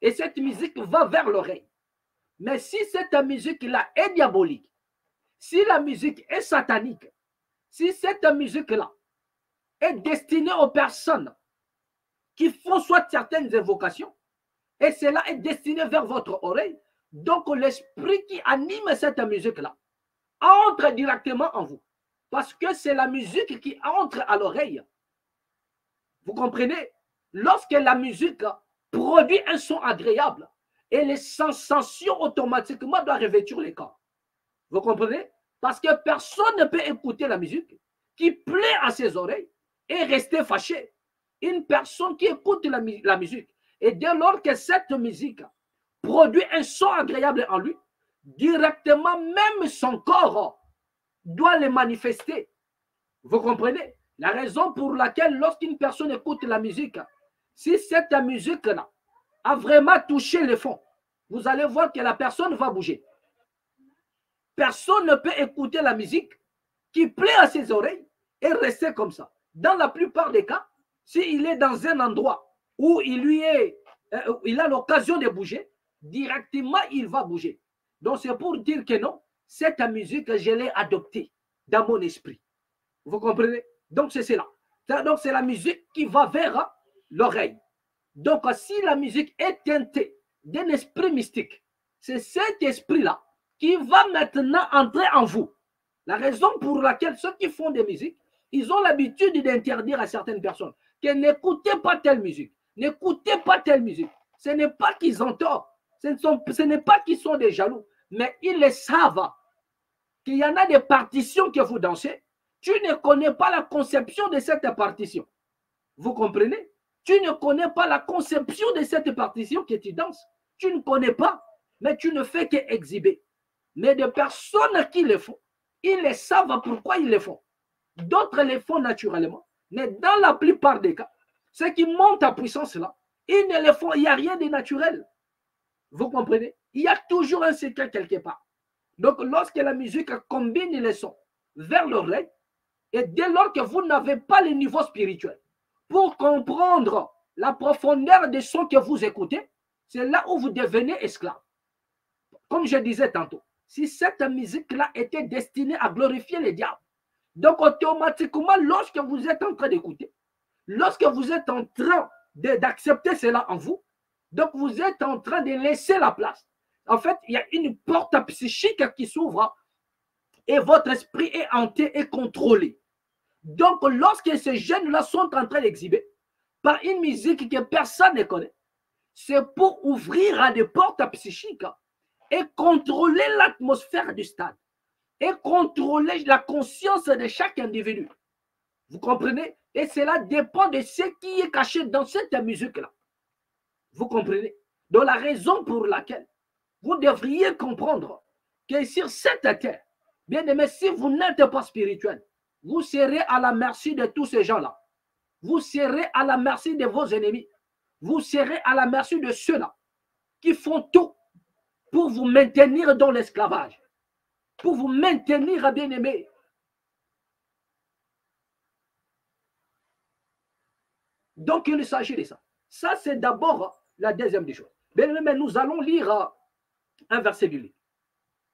Et cette musique va vers l'oreille. Mais si cette musique-là est diabolique, si la musique est satanique, si cette musique-là est destinée aux personnes qui font soit certaines évocations, et cela est destiné vers votre oreille, donc l'esprit qui anime cette musique-là entre directement en vous. Parce que c'est la musique qui entre à l'oreille. Vous comprenez? Lorsque la musique produit un son agréable, et les sensations automatiquement doivent revêtir les corps. Vous comprenez? Parce que personne ne peut écouter la musique qui plaît à ses oreilles et rester fâché. Une personne qui écoute la musique, et dès lors que cette musique produit un son agréable en lui, directement même son corps doit le manifester. Vous comprenez? La raison pour laquelle lorsqu'une personne écoute la musique, si cette musique-là a vraiment touché le fond, vous allez voir que la personne va bouger. Personne ne peut écouter la musique qui plaît à ses oreilles et rester comme ça. Dans la plupart des cas, s'il est dans un endroit où il a l'occasion de bouger, directement il va bouger. Donc c'est pour dire que non, cette musique, je l'ai adoptée dans mon esprit. Vous comprenez? Donc c'est cela. Donc c'est la musique qui va vers l'oreille. Donc si la musique est teintée d'un esprit mystique, c'est cet esprit-là qui va maintenant entrer en vous. La raison pour laquelle ceux qui font des musiques, ils ont l'habitude d'interdire à certaines personnes que n'écoutez pas telle musique, n'écoutez pas telle musique. Ce n'est pas qu'ils ont tort, ce n'est pas qu'ils sont des jaloux, mais ils le savent qu'il y en a des partitions que vous dansez. Tu ne connais pas la conception de cette partition. Vous comprenez? Tu ne connais pas la conception de cette partition que tu danses. Tu ne connais pas, mais tu ne fais qu'exhiber. Mais des personnes qui le font, ils le savent pourquoi ils le font. D'autres le font naturellement. Mais dans la plupart des cas, ceux qui montent en puissance là, ils ne le font. Il n'y a rien de naturel. Vous comprenez? Il y a toujours un secret quelque part. Donc, lorsque la musique combine les sons vers l'oreille, et dès lors que vous n'avez pas le niveau spirituel pour comprendre la profondeur des sons que vous écoutez, c'est là où vous devenez esclave. Comme je disais tantôt, si cette musique-là était destinée à glorifier le diable, donc automatiquement, lorsque vous êtes en train d'écouter, lorsque vous êtes en train d'accepter cela en vous, donc vous êtes en train de laisser la place. En fait, il y a une porte psychique qui s'ouvre et votre esprit est hanté et contrôlé. Donc, lorsque ces jeunes-là sont en train d'exhiber par une musique que personne ne connaît, c'est pour ouvrir à des portes psychiques et contrôler l'atmosphère du stade et contrôler la conscience de chaque individu. Vous comprenez? Et cela dépend de ce qui est caché dans cette musique-là. Vous comprenez? Donc, la raison pour laquelle vous devriez comprendre que sur cette terre, bien aimé, si vous n'êtes pas spirituel, vous serez à la merci de tous ces gens-là. Vous serez à la merci de vos ennemis. Vous serez à la merci de ceux-là qui font tout pour vous maintenir dans l'esclavage, pour vous maintenir, bien aimé. Donc, il s'agit de ça. Ça, c'est d'abord la deuxième des choses. Bien aimé, mais nous allons lire un verset biblique.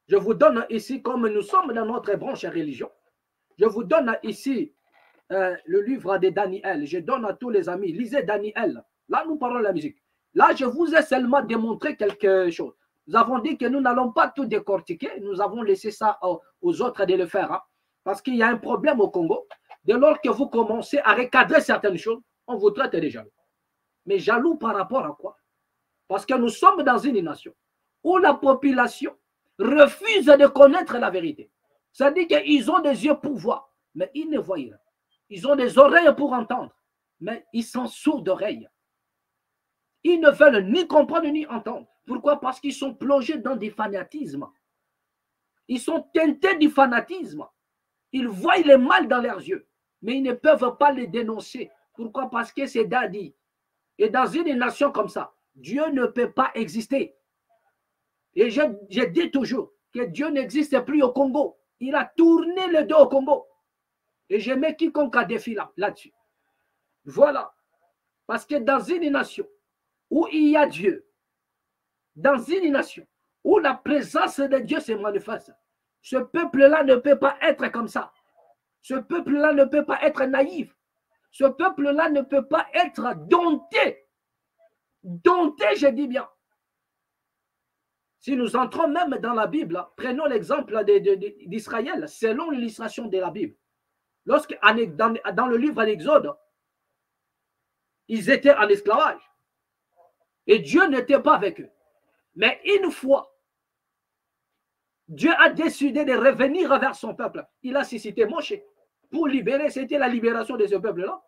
Je vous donne ici, comme nous sommes dans notre branche religion, je vous donne ici le livre de Daniel. Je donne à tous les amis, lisez Daniel. Là, nous parlons de la musique. Là, je vous ai seulement démontré quelque chose. Nous avons dit que nous n'allons pas tout décortiquer. Nous avons laissé ça aux autres de le faire. Hein, parce qu'il y a un problème au Congo. Dès lors que vous commencez à recadrer certaines choses, on vous traite de jaloux. Mais jaloux par rapport à quoi? Parce que nous sommes dans une nation où la population refuse de connaître la vérité. Ça dit qu'ils ont des yeux pour voir, mais ils ne voient rien. Ils ont des oreilles pour entendre, mais ils sont sourds d'oreilles. Ils ne veulent ni comprendre ni entendre. Pourquoi? Parce qu'ils sont plongés dans du fanatisme. Ils sont teintés du fanatisme. Ils voient le mal dans leurs yeux, mais ils ne peuvent pas le dénoncer. Pourquoi? Parce que c'est Dadi. Et dans une nation comme ça, Dieu ne peut pas exister. Et je dis toujours que Dieu n'existe plus au Congo. Il a tourné le dos au Congo. Et je mets quiconque a défi là-dessus. Voilà. Parce que dans une nation où il y a Dieu, dans une nation où la présence de Dieu se manifeste, ce peuple-là ne peut pas être comme ça. Ce peuple-là ne peut pas être naïf. Ce peuple-là ne peut pas être dompté. Dompté, je dis bien. Si nous entrons même dans la Bible, prenons l'exemple d'Israël, selon l'illustration de la Bible. Lorsque dans le livre d'Exode, ils étaient en esclavage. Et Dieu n'était pas avec eux. Mais une fois, Dieu a décidé de revenir vers son peuple. Il a suscité Moïse pour libérer. C'était la libération de ce peuple-là.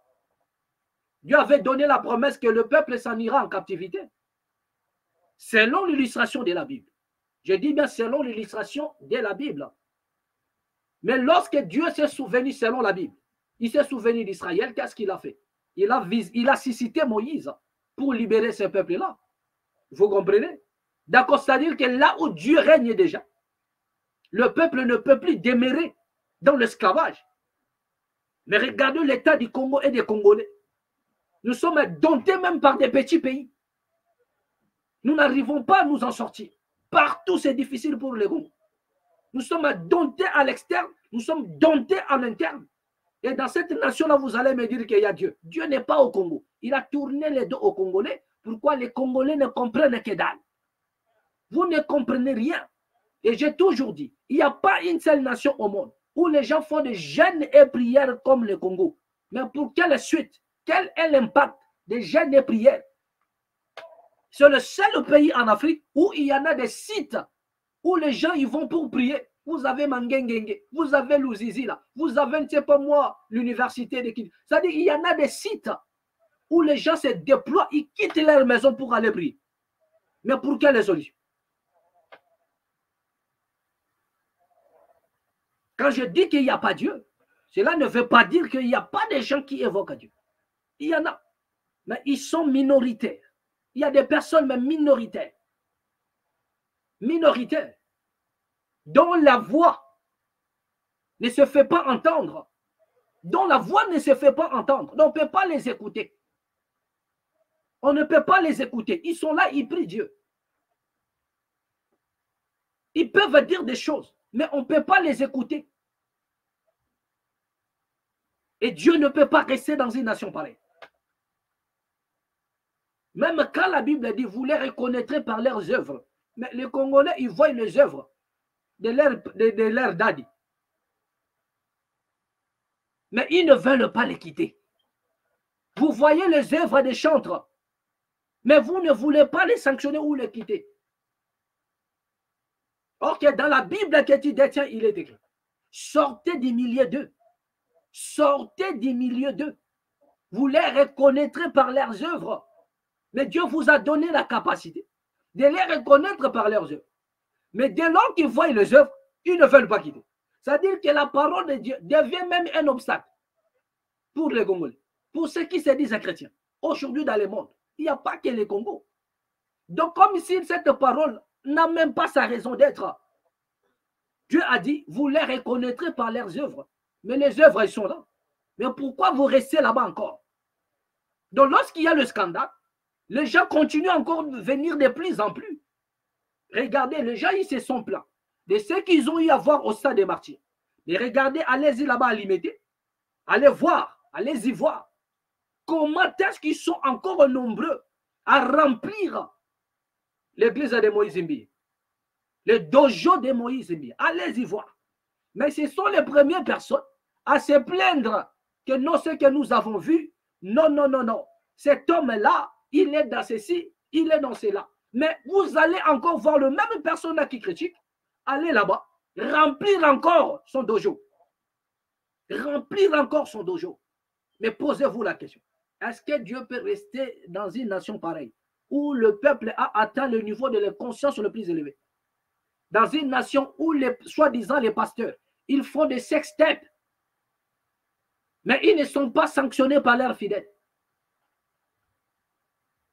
Dieu avait donné la promesse que le peuple s'en ira en captivité. Selon l'illustration de la Bible. Je dis bien selon l'illustration de la Bible. Mais lorsque Dieu s'est souvenu selon la Bible, il s'est souvenu d'Israël, qu'est-ce qu'il a fait? Il a suscité Moïse pour libérer ce peuple-là. Vous comprenez? D'accord, c'est-à-dire que là où Dieu règne déjà, le peuple ne peut plus demeurer dans l'esclavage. Mais regardez l'état du Congo et des Congolais. Nous sommes domptés même par des petits pays. Nous n'arrivons pas à nous en sortir. Partout, c'est difficile pour les Congos. Nous sommes domptés à l'externe, nous sommes domptés en interne. Et dans cette nation-là, vous allez me dire qu'il y a Dieu. Dieu n'est pas au Congo. Il a tourné les dos aux Congolais. Pourquoi les Congolais ne comprennent que dalle? Vous ne comprenez rien. Et j'ai toujours dit, il n'y a pas une seule nation au monde où les gens font des jeûnes et prières comme le Congo. Mais pour quelle suite? Quel est l'impact des jeûnes et prières? C'est le seul pays en Afrique où il y en a des sites où les gens y vont pour prier. Vous avez Mangengenge, vous avez Luzizi là, vous avez, ne sais pas moi, l'université de Kid. C'est-à-dire il y en a des sites où les gens se déploient, ils quittent leur maison pour aller prier. Mais pour quelle solution? Quand je dis qu'il n'y a pas Dieu, cela ne veut pas dire qu'il n'y a pas de gens qui évoquent Dieu. Il y en a, mais ils sont minoritaires. Il y a des personnes même minoritaires. Minoritaires. Dont la voix ne se fait pas entendre. Dont la voix ne se fait pas entendre. Donc on ne peut pas les écouter. On ne peut pas les écouter. Ils sont là, ils prient Dieu. Ils peuvent dire des choses, mais on ne peut pas les écouter. Et Dieu ne peut pas rester dans une nation pareille. Même quand la Bible dit, vous les reconnaîtrez par leurs œuvres. Mais les Congolais, ils voient les œuvres de leur daddy. Mais ils ne veulent pas les quitter. Vous voyez les œuvres des chantres, mais vous ne voulez pas les sanctionner ou les quitter. Or que dans la Bible que tu détiens, il est écrit, sortez du milieu d'eux. Sortez du milieu d'eux. Vous les reconnaîtrez par leurs œuvres. Mais Dieu vous a donné la capacité de les reconnaître par leurs œuvres. Mais dès lors qu'ils voient les œuvres, ils ne veulent pas quitter. C'est-à-dire que la parole de Dieu devient même un obstacle pour les Congolais, pour ceux qui se disent chrétiens. Aujourd'hui dans le monde, il n'y a pas que les Congos. Donc comme si cette parole n'a même pas sa raison d'être. Dieu a dit, vous les reconnaîtrez par leurs œuvres. Mais les œuvres, elles sont là. Mais pourquoi vous restez là-bas encore? Donc lorsqu'il y a le scandale, les gens continuent encore de venir de plus en plus. Regardez, les gens, ils se sont plaints de ce qu'ils ont eu à voir au stade des martyrs. Mais regardez, allez-y là-bas à Limité. Allez voir, allez-y voir. Comment est-ce qu'ils sont encore nombreux à remplir l'église de Moïse Mbi, le dojo de Moïse Mbi. Allez-y voir. Mais ce sont les premières personnes à se plaindre que non, ce que nous avons vu, non, non, non, non. Cet homme-là, il est dans ceci, il est dans cela. Mais vous allez encore voir le même personnage qui critique, aller là-bas, remplir encore son dojo. Remplir encore son dojo. Mais posez-vous la question. Est-ce que Dieu peut rester dans une nation pareille, où le peuple a atteint le niveau de la conscience le plus élevé? Dans une nation où, soi-disant, les pasteurs, ils font des sextapes, mais ils ne sont pas sanctionnés par leurs fidèles.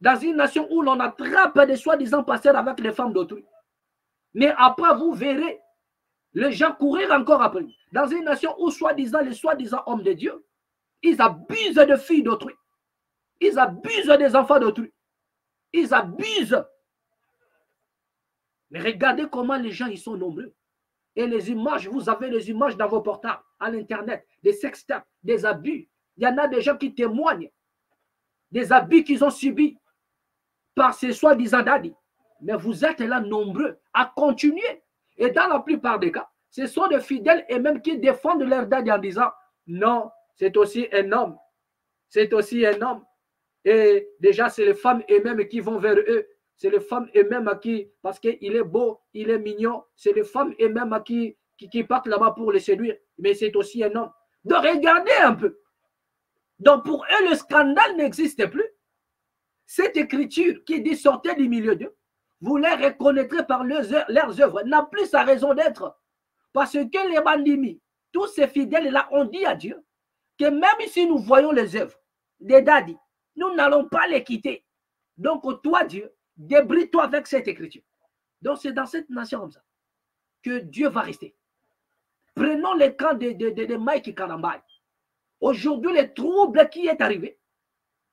Dans une nation où l'on attrape des soi-disant pasteurs avec les femmes d'autrui. Mais après, vous verrez Les gens courir encore après lui. Dans une nation où soi-disant les soi-disant hommes de Dieu, ils abusent de filles d'autrui. Ils abusent des enfants d'autrui. Ils abusent. Mais regardez comment les gens ils sont nombreux. Et les images, vous avez les images dans vos portables, à l'internet, des sextapes, des abus. Il y en a des gens qui témoignent des abus qu'ils ont subis par ces soi-disant daddy. Mais vous êtes là nombreux à continuer. Et dans la plupart des cas, ce sont des fidèles et même qui défendent leur daddy en disant non, c'est aussi un homme. C'est aussi un homme. Et déjà, c'est les femmes eux-mêmes qui vont vers eux. C'est les femmes eux-mêmes à qui, parce qu'il est beau, il est mignon, c'est les femmes eux-mêmes à qui partent là-bas pour les séduire. Mais c'est aussi un homme. Donc, regardez un peu. Donc, pour eux, le scandale n'existe plus. Cette écriture qui dit sortez du milieu d'eux, vous les reconnaîtrez par leurs œuvres, n'a plus sa raison d'être. Parce que les bandits, tous ces fidèles-là ont dit à Dieu que même si nous voyons les œuvres des daddies, nous n'allons pas les quitter. Donc, toi, Dieu, débrouille-toi avec cette écriture. Donc, c'est dans cette nation comme ça que Dieu va rester. Prenons le camp de Mike Kalambay. Aujourd'hui, le trouble qui est arrivé,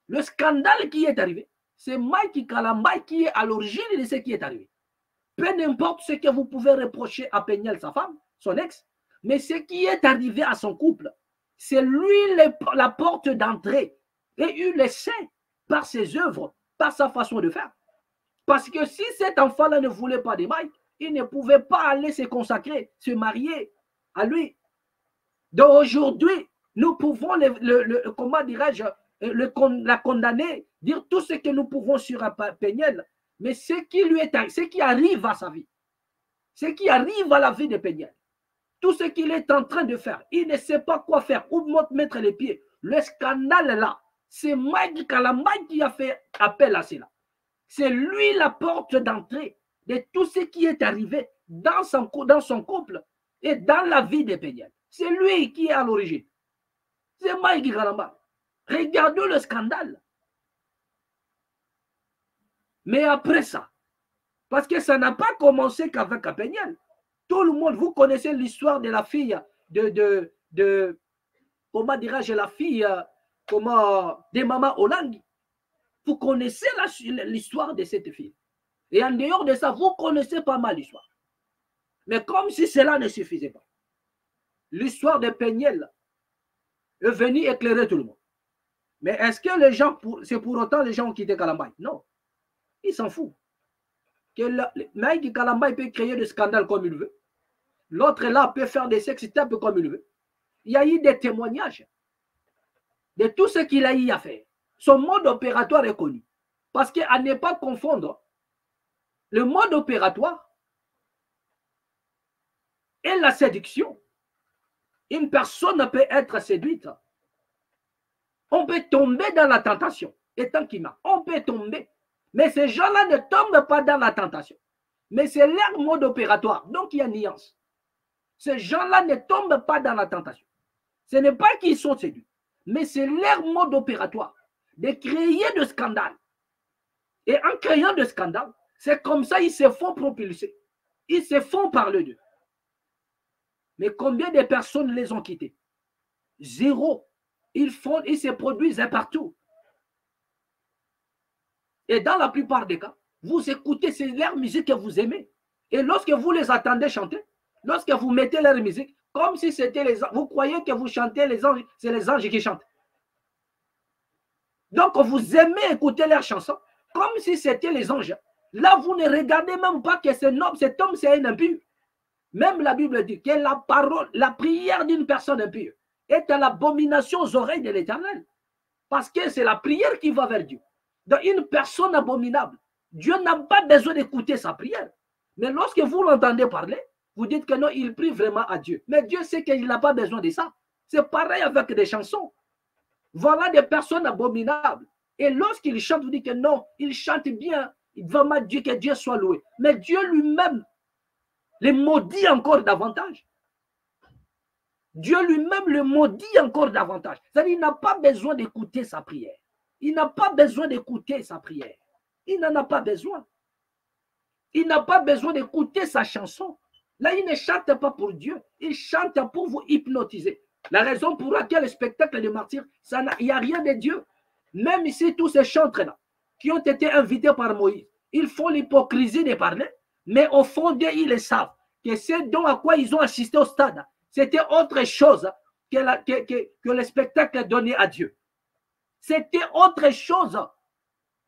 le scandale qui est arrivé, c'est Mike Kalambay qui est à l'origine de ce qui est arrivé. Peu importe ce que vous pouvez reprocher à Peniel, sa femme, son ex, mais ce qui est arrivé à son couple, c'est lui la porte d'entrée. Et il le sait par ses œuvres, par sa façon de faire. Parce que si cet enfant-là ne voulait pas de Mike, il ne pouvait pas aller se consacrer, se marier à lui. Donc aujourd'hui, nous pouvons, comment dirais-je, la condamner, dire tout ce que nous pouvons sur Peniel, mais ce qui arrive à sa vie, ce qui arrive à la vie de Peniel, tout ce qu'il est en train de faire, il ne sait pas quoi faire, où mettre les pieds. Le scandale là, c'est Mike Kalambay qui a fait appel à cela. C'est lui la porte d'entrée de tout ce qui est arrivé dans son couple et dans la vie de Peniel. C'est lui qui est à l'origine. C'est Mike Kalambay. Regardez le scandale. Mais après ça, parce que ça n'a pas commencé qu'avec Peniel. Tout le monde, vous connaissez l'histoire de la fille comment dirais-je, la fille de Maman Olangi. Vous connaissez l'histoire de cette fille. Et en dehors de ça, vous connaissez pas mal l'histoire. Mais comme si cela ne suffisait pas, l'histoire de Peniel est venue éclairer tout le monde. Mais est-ce que les gens, c'est pour autant les gens ont quitté Kalambay? Non. Ils s'en foutent. Mike Kalambay peut créer des scandales comme il veut. L'autre là peut faire des sextapes comme il veut. Il y a eu des témoignages de tout ce qu'il a eu à faire. Son mode opératoire est connu. Parce qu'à ne pas confondre le mode opératoire et la séduction. Une personne peut être séduite. On peut tomber dans la tentation. Et tant qu'il m'a, on peut tomber. Mais ces gens-là ne tombent pas dans la tentation. Mais c'est leur mode opératoire. Donc il y a une nuance. Ces gens-là ne tombent pas dans la tentation. Ce n'est pas qu'ils sont séduits. Mais c'est leur mode opératoire de créer des scandales. Et en créant des scandales, c'est comme ça qu'ils se font propulser. Ils se font parler d'eux. Mais combien de personnes les ont quittés? Zéro. Ils se produisent partout. Et dans la plupart des cas, vous écoutez, c'est leur musique que vous aimez. Et lorsque vous les attendez chanter, lorsque vous mettez leur musique, comme si c'était les anges, vous croyez que vous chantez les anges, c'est les anges qui chantent. Donc vous aimez écouter leurs chansons, comme si c'était les anges. Là, vous ne regardez même pas que cet homme, c'est un impur. Même la Bible dit que la prière d'une personne impure est à l'abomination aux oreilles de l'Éternel. Parce que c'est la prière qui va vers Dieu. Donc une personne abominable, Dieu n'a pas besoin d'écouter sa prière. Mais lorsque vous l'entendez parler, vous dites que non, il prie vraiment à Dieu. Mais Dieu sait qu'il n'a pas besoin de ça. C'est pareil avec des chansons. Voilà des personnes abominables. Et lorsqu'il chante, vous dites que non, il chante bien. Vraiment, Dieu, que Dieu soit loué. Mais Dieu lui-même les maudit encore davantage. Dieu lui-même le maudit encore davantage. C'est-à-dire qu'il n'a pas besoin d'écouter sa prière. Il n'a pas besoin d'écouter sa prière. Il n'en a pas besoin. Il n'a pas besoin d'écouter sa chanson. Là, ils ne chantent pas pour Dieu, ils chantent pour vous hypnotiser. La raison pour laquelle le spectacle de martyrs, il n'y a rien de Dieu. Même ici, tous ces chantres-là, qui ont été invités par Moïse, ils font l'hypocrisie de parler, mais au fond d'eux, ils le savent, que ce dont à quoi ils ont assisté au stade, c'était autre chose que le spectacle donné à Dieu. C'était autre chose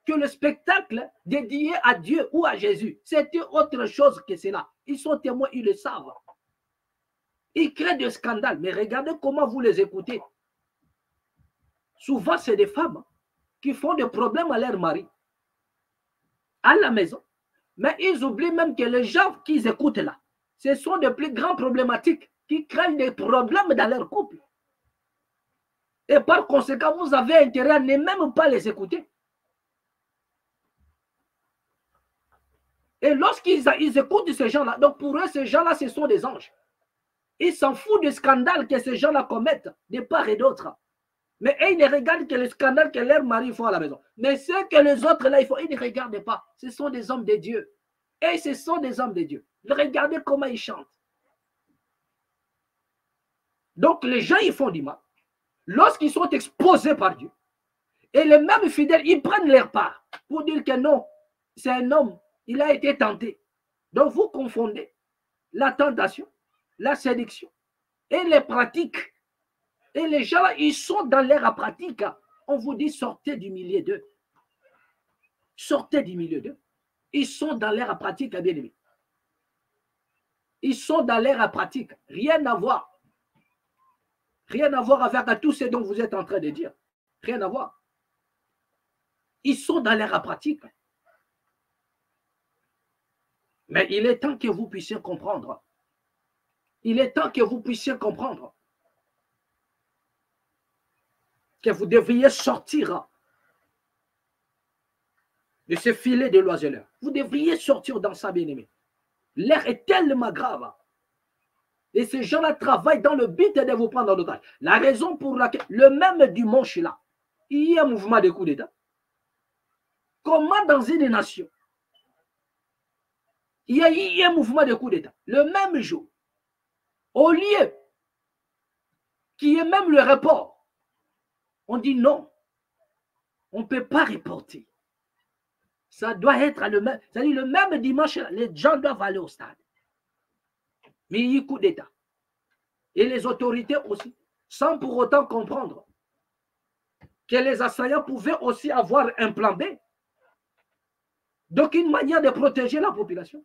que le spectacle dédié à Dieu ou à Jésus. C'était autre chose que cela. Ils sont témoins, ils le savent. Ils créent des scandales, mais regardez comment vous les écoutez. Souvent, c'est des femmes qui font des problèmes à leur mari, à la maison. Mais ils oublient même que les gens qu'ils écoutent là, ce sont des plus grandes problématiques qui créent des problèmes dans leur couple. Et par conséquent, vous avez intérêt à ne même pas les écouter. Et lorsqu'ils écoutent ces gens-là, donc pour eux, ces gens-là, ce sont des anges. Ils s'en foutent du scandale que ces gens-là commettent de part et d'autre. Mais ils ne regardent que le scandale que leurs maris font à la maison. Mais ce que les autres là, ils font, ils ne regardent pas. Ce sont des hommes de Dieu. Et ce sont des hommes de Dieu. Regardez comment ils chantent. Donc les gens, ils font du mal. Lorsqu'ils sont exposés par Dieu, et les mêmes fidèles, ils prennent leur part pour dire que non, c'est un homme, il a été tenté. Donc vous confondez la tentation, la séduction et les pratiques. Et les gens, ils sont dans leur pratique. On vous dit, sortez du milieu d'eux. Sortez du milieu d'eux. Ils sont dans leur pratique, bien aimé. Ils sont dans leur pratique. Rien à voir. Rien à voir avec tout ce dont vous êtes en train de dire. Rien à voir. Ils sont dans leur pratique. Mais il est temps que vous puissiez comprendre. Il est temps que vous puissiez comprendre que vous devriez sortir de ce filet de l'oiseleur. Vous devriez sortir dans ça, bien-aimé. L'air est tellement grave. Et ces gens-là travaillent dans le but de vous prendre en otage. La raison pour laquelle, le même dimanche là, il y a un mouvement de coup d'État. Comment dans une nation, il y a un mouvement de coup d'État, le même jour, au lieu qu'il y ait même le report, on dit non, on ne peut pas reporter. Ça doit être le même, c'est-à-dire le même dimanche, les gens doivent aller au stade. Mais il y a coup d'État. Et les autorités aussi, sans pour autant comprendre que les assaillants pouvaient aussi avoir un plan B. Donc une manière de protéger la population,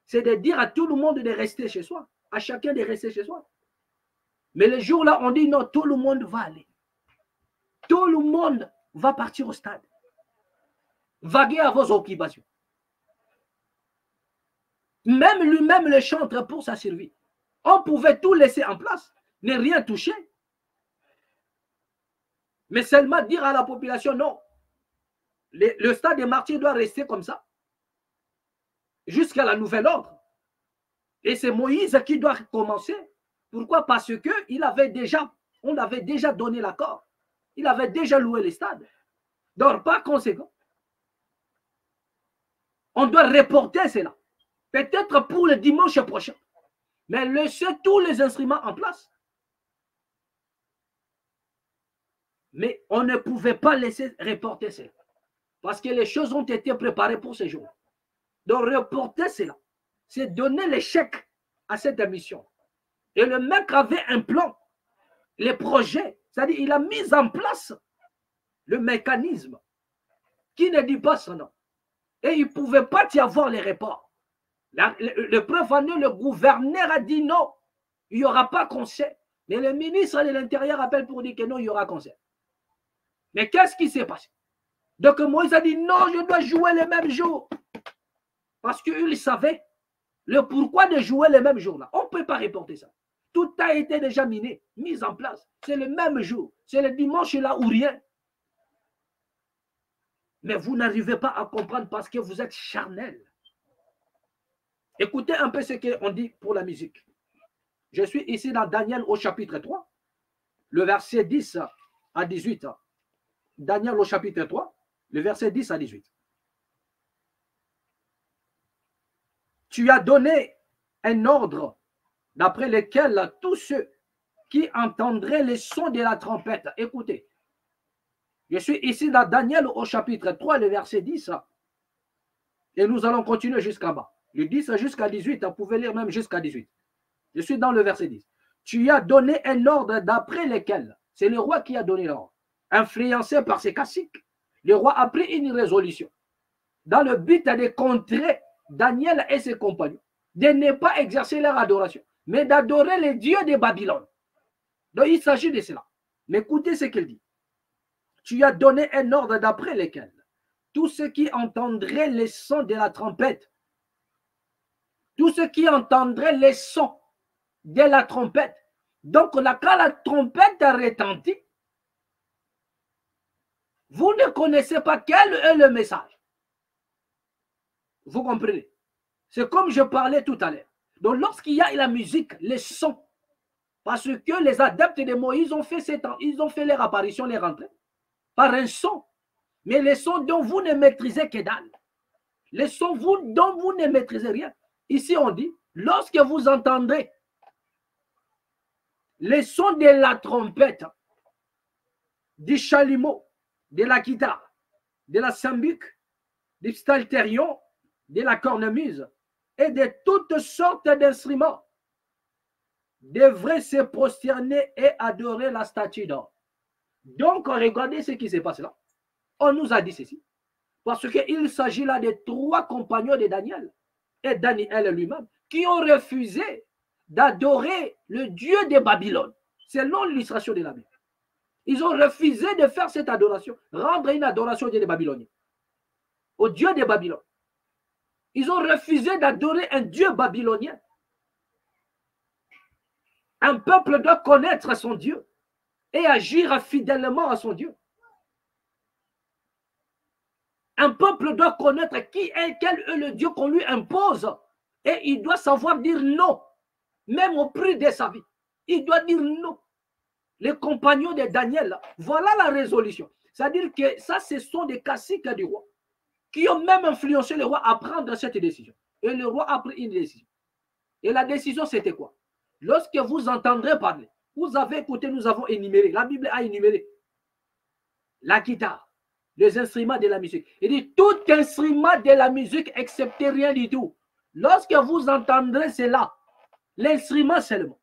c'est de dire à tout le monde de rester chez soi, à chacun de rester chez soi. Mais le jour-là, on dit non, tout le monde va aller. Tout le monde va partir au stade. Vaguer à vos occupations. Même lui-même le chantre pour sa survie. On pouvait tout laisser en place, ne rien toucher. Mais seulement dire à la population, non, le stade des martyrs doit rester comme ça, jusqu'à la nouvelle ordre. Et c'est Moïse qui doit commencer. Pourquoi? Parce qu'on avait déjà donné l'accord. Il avait déjà loué les stades. Donc, par conséquent, on doit reporter cela. Peut-être pour le dimanche prochain. Mais laisser tous les instruments en place. Mais on ne pouvait pas laisser reporter cela. Parce que les choses ont été préparées pour ce jour. Donc, reporter cela, c'est donner l'échec à cette mission. Et le mec avait un plan, les projets, c'est-à-dire il a mis en place le mécanisme qui ne dit pas son nom. Et il ne pouvait pas y avoir les reports. Le preuve en est, le gouverneur a dit non, il n'y aura pas concert. Mais le ministre de l'Intérieur appelle pour dire que non, il y aura concert. Mais qu'est-ce qui s'est passé? Donc Moïse a dit non, je dois jouer le même jour. Parce qu'il savait le pourquoi de jouer le même jour-là. On ne peut pas reporter ça. Tout a été déjà miné, mis en place. C'est le même jour. C'est le dimanche là ou rien. Mais vous n'arrivez pas à comprendre parce que vous êtes charnel. Écoutez un peu ce qu'on dit pour la musique. Je suis ici dans Daniel au chapitre 3, le verset 10 à 18. Daniel au chapitre 3, le verset 10 à 18. Tu as donné un ordre d'après lequel tous ceux qui entendraient les sons de la trompette, écoutez, je suis ici dans Daniel au chapitre 3, le verset 10, et nous allons continuer jusqu'en bas. Le 10 jusqu'à 18, vous pouvez lire même jusqu'à 18. Je suis dans le verset 10. Tu as donné un ordre d'après lequel, c'est le roi qui a donné l'ordre, influencé par ses caciques, le roi a pris une résolution dans le but de contrer Daniel et ses compagnons, de ne pas exercer leur adoration, mais d'adorer les dieux de Babylone. Donc il s'agit de cela. Mais écoutez ce qu'il dit. Tu as donné un ordre d'après lequel tous ceux qui entendraient les sons de la trompette, tous ceux qui entendraient les sons de la trompette, donc quand la trompette a retenti, vous ne connaissez pas quel est le message. Vous comprenez? C'est comme je parlais tout à l'heure. Donc lorsqu'il y a la musique, les sons, parce que les adeptes de Moïse ont fait leur apparition, les rentrées, par un son. Mais les sons dont vous ne maîtrisez que dalle. Les sons dont vous ne maîtrisez rien. Ici on dit, lorsque vous entendrez les sons de la trompette, du chalumeau, de la guitare, de la sambuc, du psalterion, de la cornemuse et de toutes sortes d'instruments, devraient se prosterner et adorer la statue d'or. Donc, regardez ce qui se passe là. On nous a dit ceci. Parce qu'il s'agit là de 3 compagnons de Daniel et Daniel lui-même qui ont refusé d'adorer le Dieu de Babylone, selon l'illustration de la Bible. Ils ont refusé de faire cette adoration, rendre une adoration au Dieu de Babylone, au Dieu de Babylone. Ils ont refusé d'adorer un Dieu babylonien. Un peuple doit connaître son Dieu et agir fidèlement à son Dieu. Un peuple doit connaître quel est le Dieu qu'on lui impose et il doit savoir dire non, même au prix de sa vie. Il doit dire non. Les compagnons de Daniel, voilà la résolution. C'est-à-dire que ça, ce sont des caciques du roi qui ont même influencé le roi à prendre cette décision. Et le roi a pris une décision. Et la décision, c'était quoi? Lorsque vous entendrez parler, vous avez écouté, nous avons énuméré, la Bible a énuméré la guitare, les instruments de la musique. Il dit tout instrument de la musique, excepté rien du tout. Lorsque vous entendrez cela, l'instrument seulement.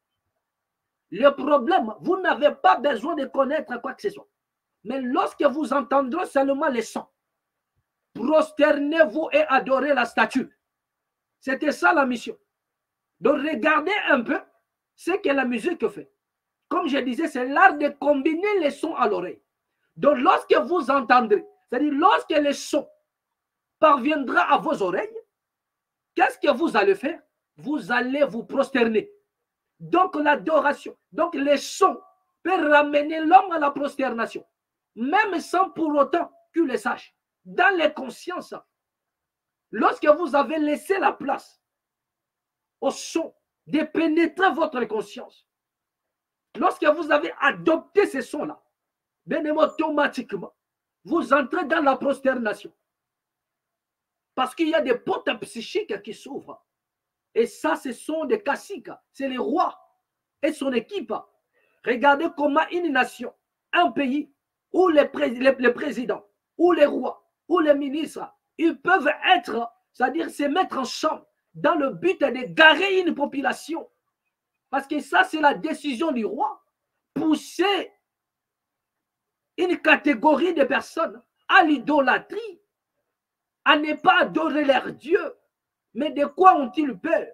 Le problème, vous n'avez pas besoin de connaître quoi que ce soit. Mais lorsque vous entendrez seulement les sons, prosternez-vous et adorez la statue. C'était ça la mission. Donc regardez un peu ce que la musique fait. Comme je disais, c'est l'art de combiner les sons à l'oreille. Donc lorsque vous entendrez, c'est-à-dire lorsque le son parviendra à vos oreilles, qu'est-ce que vous allez faire? Vous allez vous prosterner. Donc l'adoration, donc les sons peuvent ramener l'homme à la prosternation, même sans pour autant qu'il le sache. Dans les consciences, lorsque vous avez laissé la place au son de pénétrer votre conscience, lorsque vous avez adopté ces sons-là, bien automatiquement, vous entrez dans la prosternation. Parce qu'il y a des portes psychiques qui s'ouvrent. Et ça, ce sont des caciques. C'est les rois et son équipe. Regardez comment une nation, un pays, où les présidents, ou les rois, ou les ministres, ils peuvent être, c'est-à-dire se mettre en chambre dans le but de garer une population. Parce que ça, c'est la décision du roi. Pousser une catégorie de personnes à l'idolâtrie, à ne pas adorer leur Dieu. Mais de quoi ont-ils peur?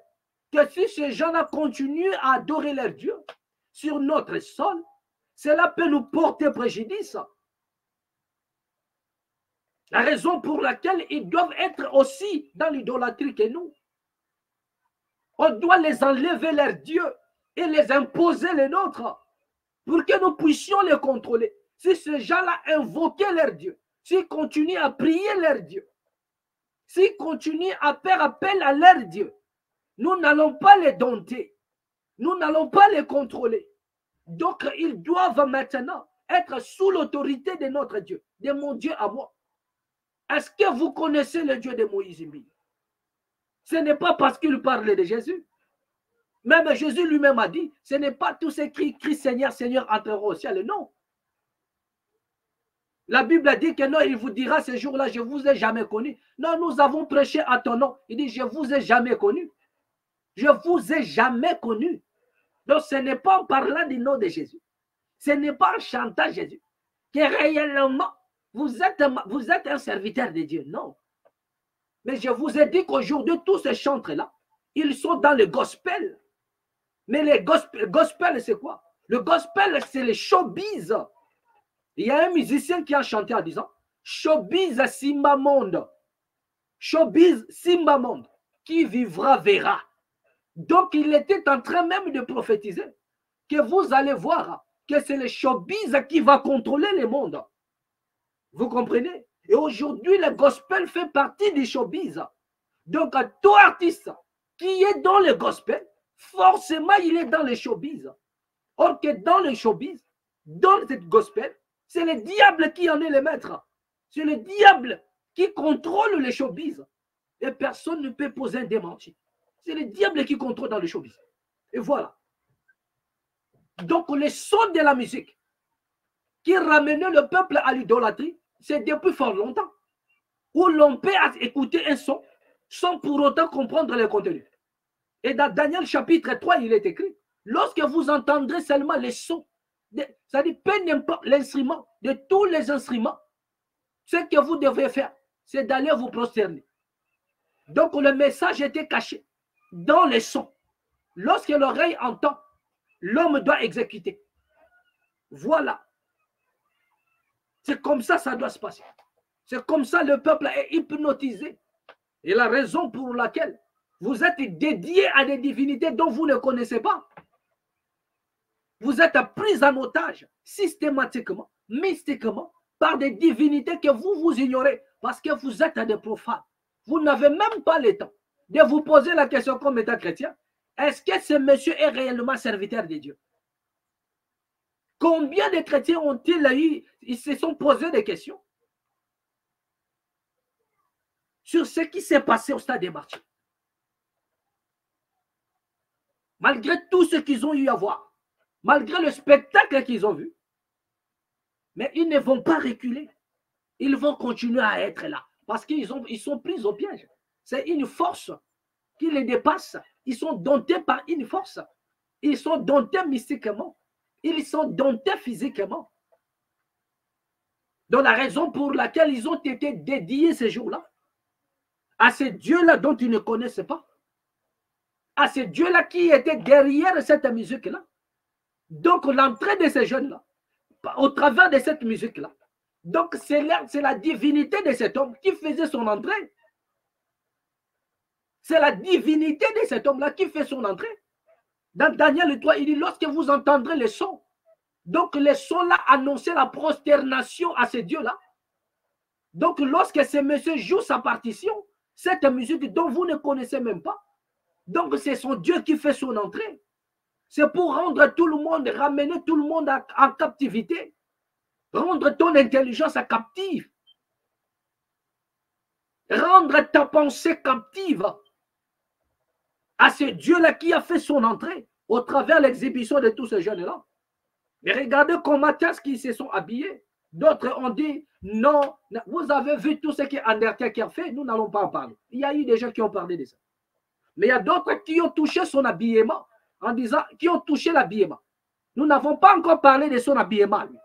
Que si ces gens-là continuent à adorer leur Dieu sur notre sol, cela peut nous porter préjudice. La raison pour laquelle ils doivent être aussi dans l'idolâtrie que nous. On doit les enlever leur Dieu et les imposer les nôtres pour que nous puissions les contrôler. Si ces gens-là invoquaient leur Dieu, s'ils continuent à prier leur Dieu, s'ils continuent à faire appel à leur Dieu, nous n'allons pas les dompter. Nous n'allons pas les contrôler. Donc, ils doivent maintenant être sous l'autorité de notre Dieu, de mon Dieu à moi. Est-ce que vous connaissez le Dieu de Moïse? Ce n'est pas parce qu'il parlait de Jésus. Même Jésus lui-même a dit, ce n'est pas tous ces qui crient Seigneur, Seigneur entreront au ciel. Non. La Bible a dit que non, il vous dira ce jour-là, je ne vous ai jamais connu. Non, nous avons prêché à ton nom. Il dit, je ne vous ai jamais connu. Je ne vous ai jamais connu. Donc, ce n'est pas en parlant du nom de Jésus. Ce n'est pas en chantant Jésus que réellement vous êtes un serviteur de Dieu. Non. Mais je vous ai dit qu'aujourd'hui, tous ces chantres-là, ils sont dans le gospel. Mais le gospel, c'est quoi? Le gospel, c'est le showbiz. Il y a un musicien qui a chanté en disant showbiz Simba Monde. Showbiz Simba Monde. Qui vivra verra. Donc, il était en train même de prophétiser que vous allez voir que c'est le showbiz qui va contrôler le monde. Vous comprenez? Et aujourd'hui, le gospel fait partie du showbiz. Donc, tout artiste qui est dans le gospel, forcément, il est dans le showbiz. Or que dans le showbiz, dans le gospel, c'est le diable qui en est le maître. C'est le diable qui contrôle le showbiz. Et personne ne peut poser un démenti. C'est le diable qui contrôle dans le showbiz. Et voilà. Donc, le son de la musique qui ramenait le peuple à l'idolâtrie, c'est depuis fort longtemps. Où l'on peut écouter un son sans pour autant comprendre le contenu. Et dans Daniel chapitre 3, il est écrit, lorsque vous entendrez seulement les sons, c'est-à-dire peu n'importe l'instrument, de tous les instruments, ce que vous devez faire, c'est d'aller vous prosterner. Donc le message était caché dans les sons. Lorsque l'oreille entend, l'homme doit exécuter. Voilà. C'est comme ça ça doit se passer. C'est comme ça le peuple est hypnotisé. Et la raison pour laquelle vous êtes dédié à des divinités dont vous ne connaissez pas. Vous êtes pris en otage systématiquement, mystiquement, par des divinités que vous ignorez parce que vous êtes des profanes. Vous n'avez même pas le temps de vous poser la question comme étant chrétien. Est-ce que ce monsieur est réellement serviteur de Dieu? Combien de chrétiens ont-ils eu, ils se sont posés des questions sur ce qui s'est passé au stade des martyrs? Malgré tout ce qu'ils ont eu à voir, malgré le spectacle qu'ils ont vu, mais ils ne vont pas reculer. Ils vont continuer à être là parce qu'ils sont pris au piège. C'est une force qui les dépasse. Ils sont domptés par une force. Ils sont domptés mystiquement. Ils sont domptés physiquement. Donc la raison pour laquelle ils ont été dédiés ces jours-là, à ce Dieu-là dont ils ne connaissent pas, à ce Dieu-là qui était derrière cette musique-là. Donc l'entrée de ces jeunes-là, au travers de cette musique-là, donc c'est la divinité de cet homme qui faisait son entrée. C'est la divinité de cet homme-là qui fait son entrée. Dans Daniel 3, il dit, lorsque vous entendrez les sons, donc les sons-là annonçaient la prosternation à ce Dieu-là. Donc lorsque ce monsieur joue sa partition, cette musique dont vous ne connaissez même pas, donc c'est son Dieu qui fait son entrée. C'est pour rendre tout le monde, ramener tout le monde en captivité. Rendre ton intelligence captive. Rendre ta pensée captive à ce Dieu-là qui a fait son entrée au travers de l'exhibition de tous ces jeunes-là. Mais regardez comment est-ce qu'ils se sont habillés. D'autres ont dit, non, vous avez vu tout ce qu'Undertaker a fait, nous n'allons pas en parler. Il y a eu des gens qui ont parlé de ça. Mais il y a d'autres qui ont touché son habillement, en disant, qui ont touché l'habillement. Nous n'avons pas encore parlé de son habillement, lui.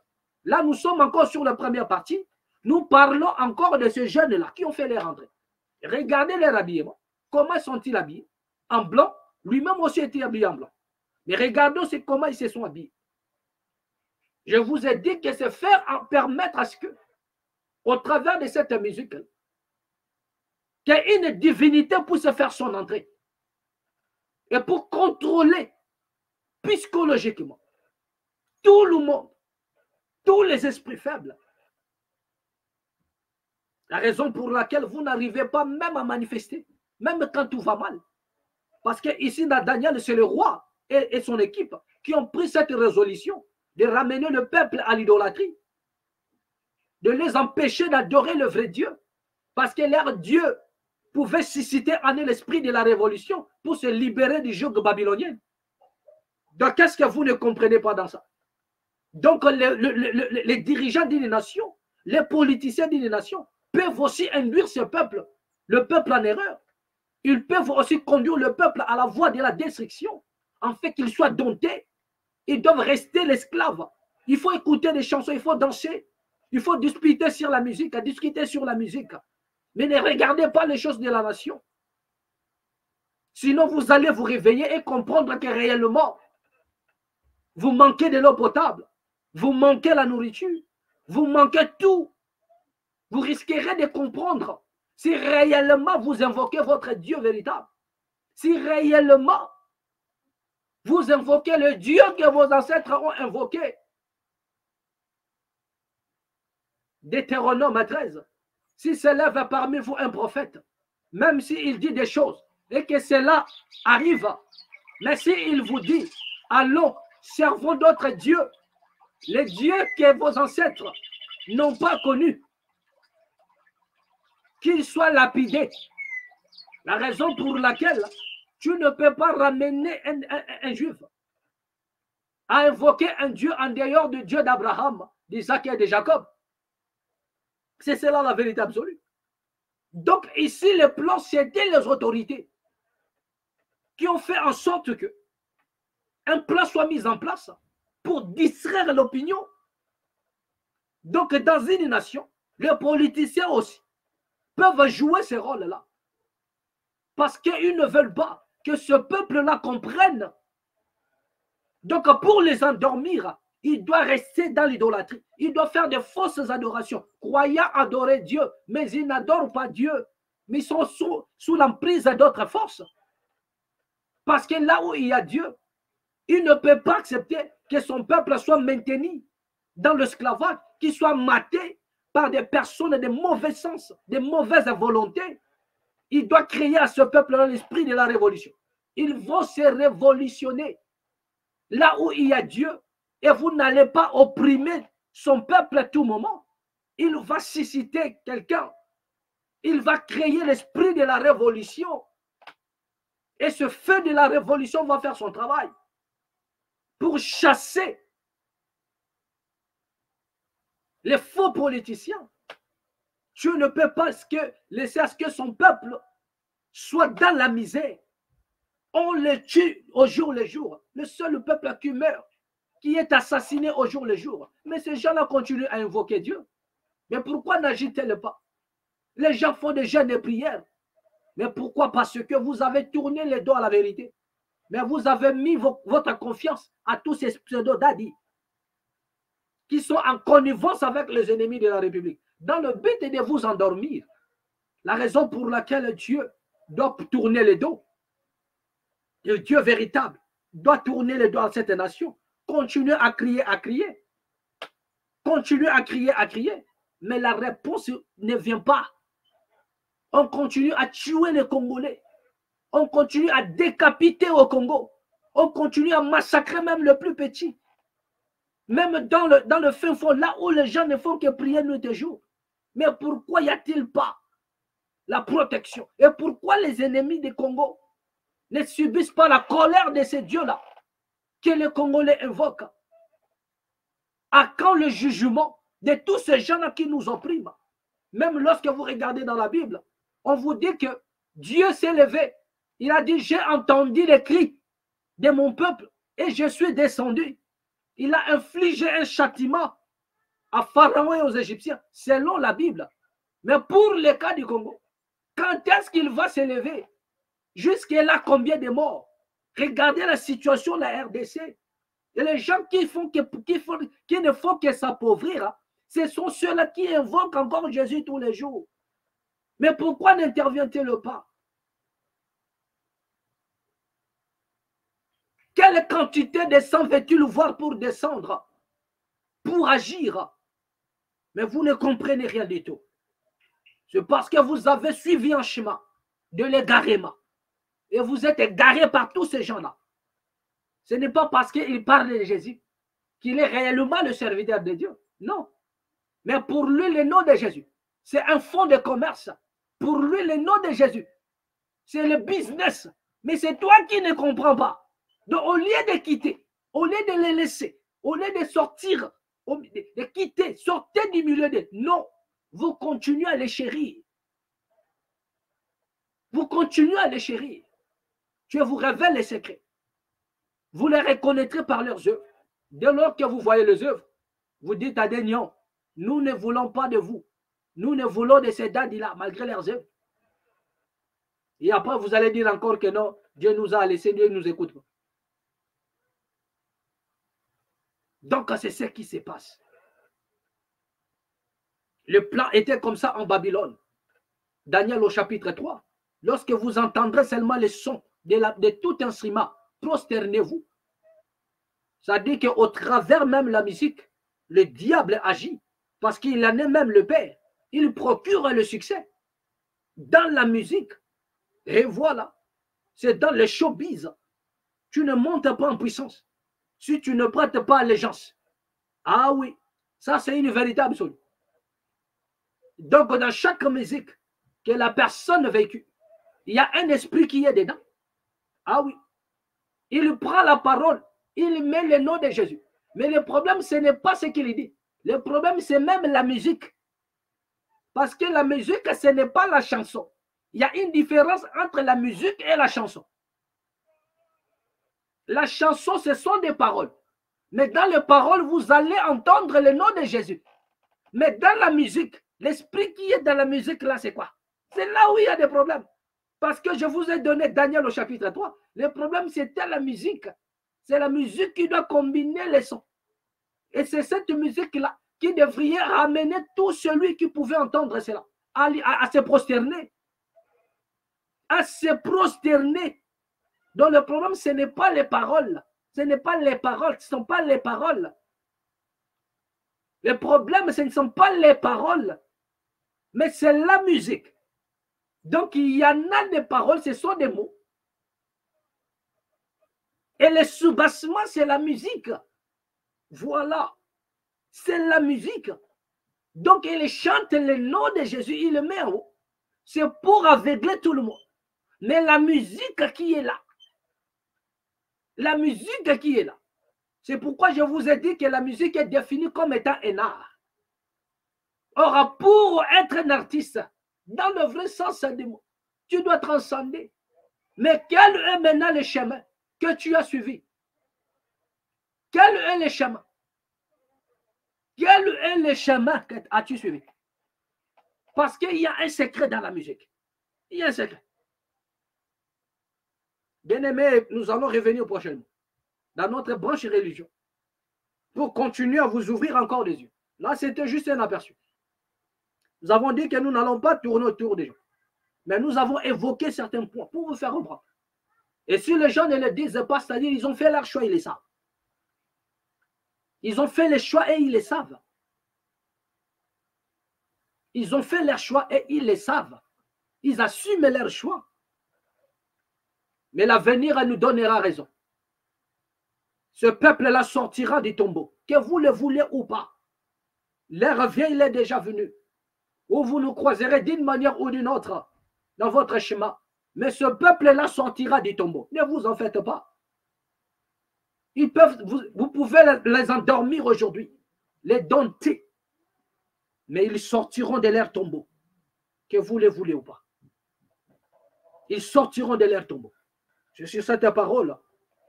Là, nous sommes encore sur la première partie. Nous parlons encore de ces jeunes-là qui ont fait les rentrées. Regardez leur habillement. Comment sont-ils habillés? En blanc. Lui-même aussi était habillé en blanc. Mais regardons comment ils se sont habillés. Je vous ai dit que c'est permettre à ce que, au travers de cette musique, qu'une divinité puisse faire son entrée. Et pour contrôler psychologiquement tout le monde, tous les esprits faibles. La raison pour laquelle vous n'arrivez pas même à manifester, même quand tout va mal. Parce que ici, dans Daniel, c'est le roi et son équipe qui ont pris cette résolution de ramener le peuple à l'idolâtrie, de les empêcher d'adorer le vrai Dieu, parce que leur Dieu pouvait susciter en eux l'esprit de la révolution pour se libérer du joug babylonien. Donc, qu'est-ce que vous ne comprenez pas dans ça? Donc, les dirigeants d'une nation, les politiciens d'une nation peuvent aussi induire ce peuple, le peuple en erreur. Ils peuvent aussi conduire le peuple à la voie de la destruction, en fait qu'il soit dompté. Ils doivent rester l'esclave. Il faut écouter des chansons, il faut danser, il faut discuter sur la musique, Mais ne regardez pas les choses de la nation. Sinon, vous allez vous réveiller et comprendre que réellement, vous manquez de l'eau potable, vous manquez la nourriture, vous manquez tout. Vous risquerez de comprendre si réellement vous invoquez votre Dieu véritable. Si réellement vous invoquez le Dieu que vos ancêtres ont invoqué. Deutéronome 13. Si s'élève parmi vous un prophète, même s'il dit des choses et que cela arrive, mais s'il vous dit, allons, servons d'autres dieux, les dieux que vos ancêtres n'ont pas connus, qu'ils soient lapidés. La raison pour laquelle tu ne peux pas ramener un juif à invoquer un Dieu en dehors du Dieu d'Abraham, d'Isaac et de Jacob. C'est cela la vérité absolue. Donc ici, le plan, c'était les autorités qui ont fait en sorte que un plan soit mis en place pour distraire l'opinion. Donc dans une nation, les politiciens aussi peuvent jouer ce rôle-là. Parce qu'ils ne veulent pas que ce peuple-là comprenne. Donc, pour les endormir, il doit rester dans l'idolâtrie. Il doit faire de fausses adorations, croyant adorer Dieu, mais ils n'adorent pas Dieu. Mais ils sont sous l'emprise d'autres forces. Parce que là où il y a Dieu, il ne peut pas accepter que son peuple soit maintenu dans l'esclavage, qu'il soit maté par des personnes de mauvais sens, de mauvaises volontés. Il doit créer à ce peuple l'esprit de la révolution. Ils vont se révolutionner là où il y a Dieu et vous n'allez pas opprimer son peuple à tout moment. Il va susciter quelqu'un. Il va créer l'esprit de la révolution. Et ce feu de la révolution va faire son travail pour chasser les faux politiciens. Tu ne peux pas laisser à ce que son peuple soit dans la misère. On le tue au jour le jour. Le seul peuple qui meurt, qui est assassiné au jour le jour. Mais ces gens-là continuent à invoquer Dieu. Mais pourquoi n'agit-elle pas? Les gens font des jeûnes et prières. Mais pourquoi? Parce que vous avez tourné les dos à la vérité. Mais vous avez mis votre confiance à tous ces pseudo-dadis qui sont en connivence avec les ennemis de la République, dans le but de vous endormir. La raison pour laquelle Dieu doit tourner les dos, le Dieu véritable doit tourner les dos à cette nation, continuer à crier, continuer à crier, mais la réponse ne vient pas. On continue à tuer les Congolais, on continue à décapiter au Congo, on continue à massacrer même le plus petit. Même dans le fin fond, là où les gens ne font que prier nuit et jour. Mais pourquoi n'y a-t-il pas la protection? Et pourquoi les ennemis du Congo ne subissent pas la colère de ces dieux-là que les Congolais invoquent? À quand le jugement de tous ces gens-là qui nous oppriment? Même lorsque vous regardez dans la Bible, on vous dit que Dieu s'est levé. Il a dit, j'ai entendu les cris de mon peuple et je suis descendu. Il a infligé un châtiment à Pharaon et aux Égyptiens, selon la Bible. Mais pour le cas du Congo, quand est-ce qu'il va s'élever? Jusque-là, combien de morts? Regardez la situation de la RDC. Et les gens qui ne font que s'appauvrir, ce sont ceux-là qui invoquent encore Jésus tous les jours. Mais pourquoi n'intervient-il pas? Quelle quantité de sang veut-il voir pour descendre, pour agir? Mais vous ne comprenez rien du tout. C'est parce que vous avez suivi un chemin de l'égarement. Et vous êtes égaré par tous ces gens-là. Ce n'est pas parce qu'il parle de Jésus qu'il est réellement le serviteur de Dieu. Non. Mais pour lui, le nom de Jésus, c'est un fonds de commerce. Pour lui, le nom de Jésus, c'est le business. Mais c'est toi qui ne comprends pas. Donc, au lieu de quitter Au lieu de les laisser, au lieu de sortir, de quitter, sortez du milieu d'eux. Non, vous continuez à les chérir. Vous continuez à les chérir. Dieu vous révèle les secrets. Vous les reconnaîtrez par leurs œuvres. Dès lors que vous voyez les œuvres, vous dites à des nions, nous ne voulons pas de vous. Nous ne voulons de ces dadis-là, malgré leurs œuvres. Et après, vous allez dire encore que non, Dieu nous a laissés, Dieu ne nous écoute pas. Donc, c'est ce qui se passe. Le plan était comme ça en Babylone. Daniel au chapitre 3. Lorsque vous entendrez seulement les sons de tout instrument, prosternez-vous. Ça dit qu'au travers même la musique, le diable agit parce qu'il en est même le père. Il procure le succès dans la musique. Et voilà, c'est dans le showbiz. Tu ne montes pas en puissance si tu ne prêtes pas allégeance. Ah oui, ça c'est une véritable chose. Donc dans chaque musique que la personne vécue, il y a un esprit qui est dedans. Ah oui, il prend la parole, il met le nom de Jésus. Mais le problème, ce n'est pas ce qu'il dit. Le problème, c'est même la musique. Parce que la musique, ce n'est pas la chanson. Il y a une différence entre la musique et la chanson. La chanson, ce sont des paroles. Mais dans les paroles, vous allez entendre le nom de Jésus. Mais dans la musique, l'esprit qui est dans la musique, là, c'est quoi? C'est là où il y a des problèmes. Parce que je vous ai donné Daniel au chapitre 3. Le problème, c'était la musique. C'est la musique qui doit combiner les sons. Et c'est cette musique-là qui devrait ramener tout celui qui pouvait entendre cela à se prosterner. À se prosterner. Donc le problème, ce n'est pas les paroles. Ce n'est pas les paroles. Ce ne sont pas les paroles. Le problème, ce ne sont pas les paroles. Mais c'est la musique. Donc il y en a des paroles, ce sont des mots. Et le soubassement, c'est la musique. Voilà. C'est la musique. Donc il chante le nom de Jésus, il le met en haut. C'est pour aveugler tout le monde. Mais la musique qui est là, la musique qui est là, c'est pourquoi je vous ai dit que la musique est définie comme étant un art. Or, pour être un artiste, dans le vrai sens du mot, tu dois transcender. Mais quel est maintenant le chemin que tu as suivi? Quel est le chemin? Quel est le chemin que as-tu suivi? Parce qu'il y a un secret dans la musique. Il y a un secret. Bien-aimés, nous allons revenir prochainement dans notre branche religion pour continuer à vous ouvrir encore les yeux. Là, c'était juste un aperçu. Nous avons dit que nous n'allons pas tourner autour des gens. Mais nous avons évoqué certains points pour vous faire comprendre. Et si les gens ne le disent pas, c'est-à-dire ils ont fait leur choix, ils le savent. Ils ont fait les choix et ils les savent. Ils ont fait leur choix et ils les savent. Ils assument leur choix. Mais l'avenir nous donnera raison. Ce peuple-là sortira du tombeau, que vous le voulez ou pas. L'heure vient, il est déjà venu. Où vous nous croiserez d'une manière ou d'une autre dans votre chemin. Mais ce peuple-là sortira du tombeau. Ne vous en faites pas. Ils peuvent, vous pouvez les endormir aujourd'hui, les dompter. Mais ils sortiront de leur tombeau, que vous le voulez ou pas. Ils sortiront de leur tombeau. C'est sur cette parole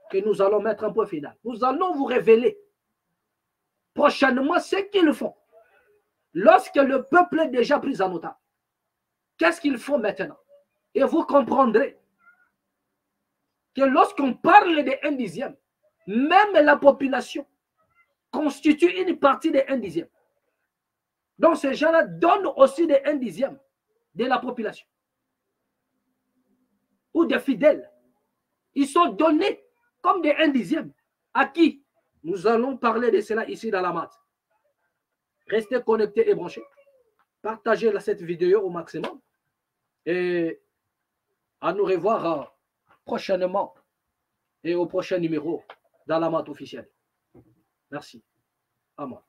que nous allons mettre un point final. Nous allons vous révéler prochainement ce qu'ils font. Lorsque le peuple est déjà pris en otage, qu'est-ce qu'ils font maintenant? Et vous comprendrez que lorsqu'on parle de 1/10, même la population constitue une partie de 1/10. Donc ces gens-là donnent aussi de 1/10 de la population. Ou des fidèles. Ils sont donnés comme des 1/10. À qui? Nous allons parler de cela ici dans la mat. Restez connectés et branchés. Partagez cette vidéo au maximum. Et à nous revoir prochainement et au prochain numéro dans la mat officielle. Merci. À moi.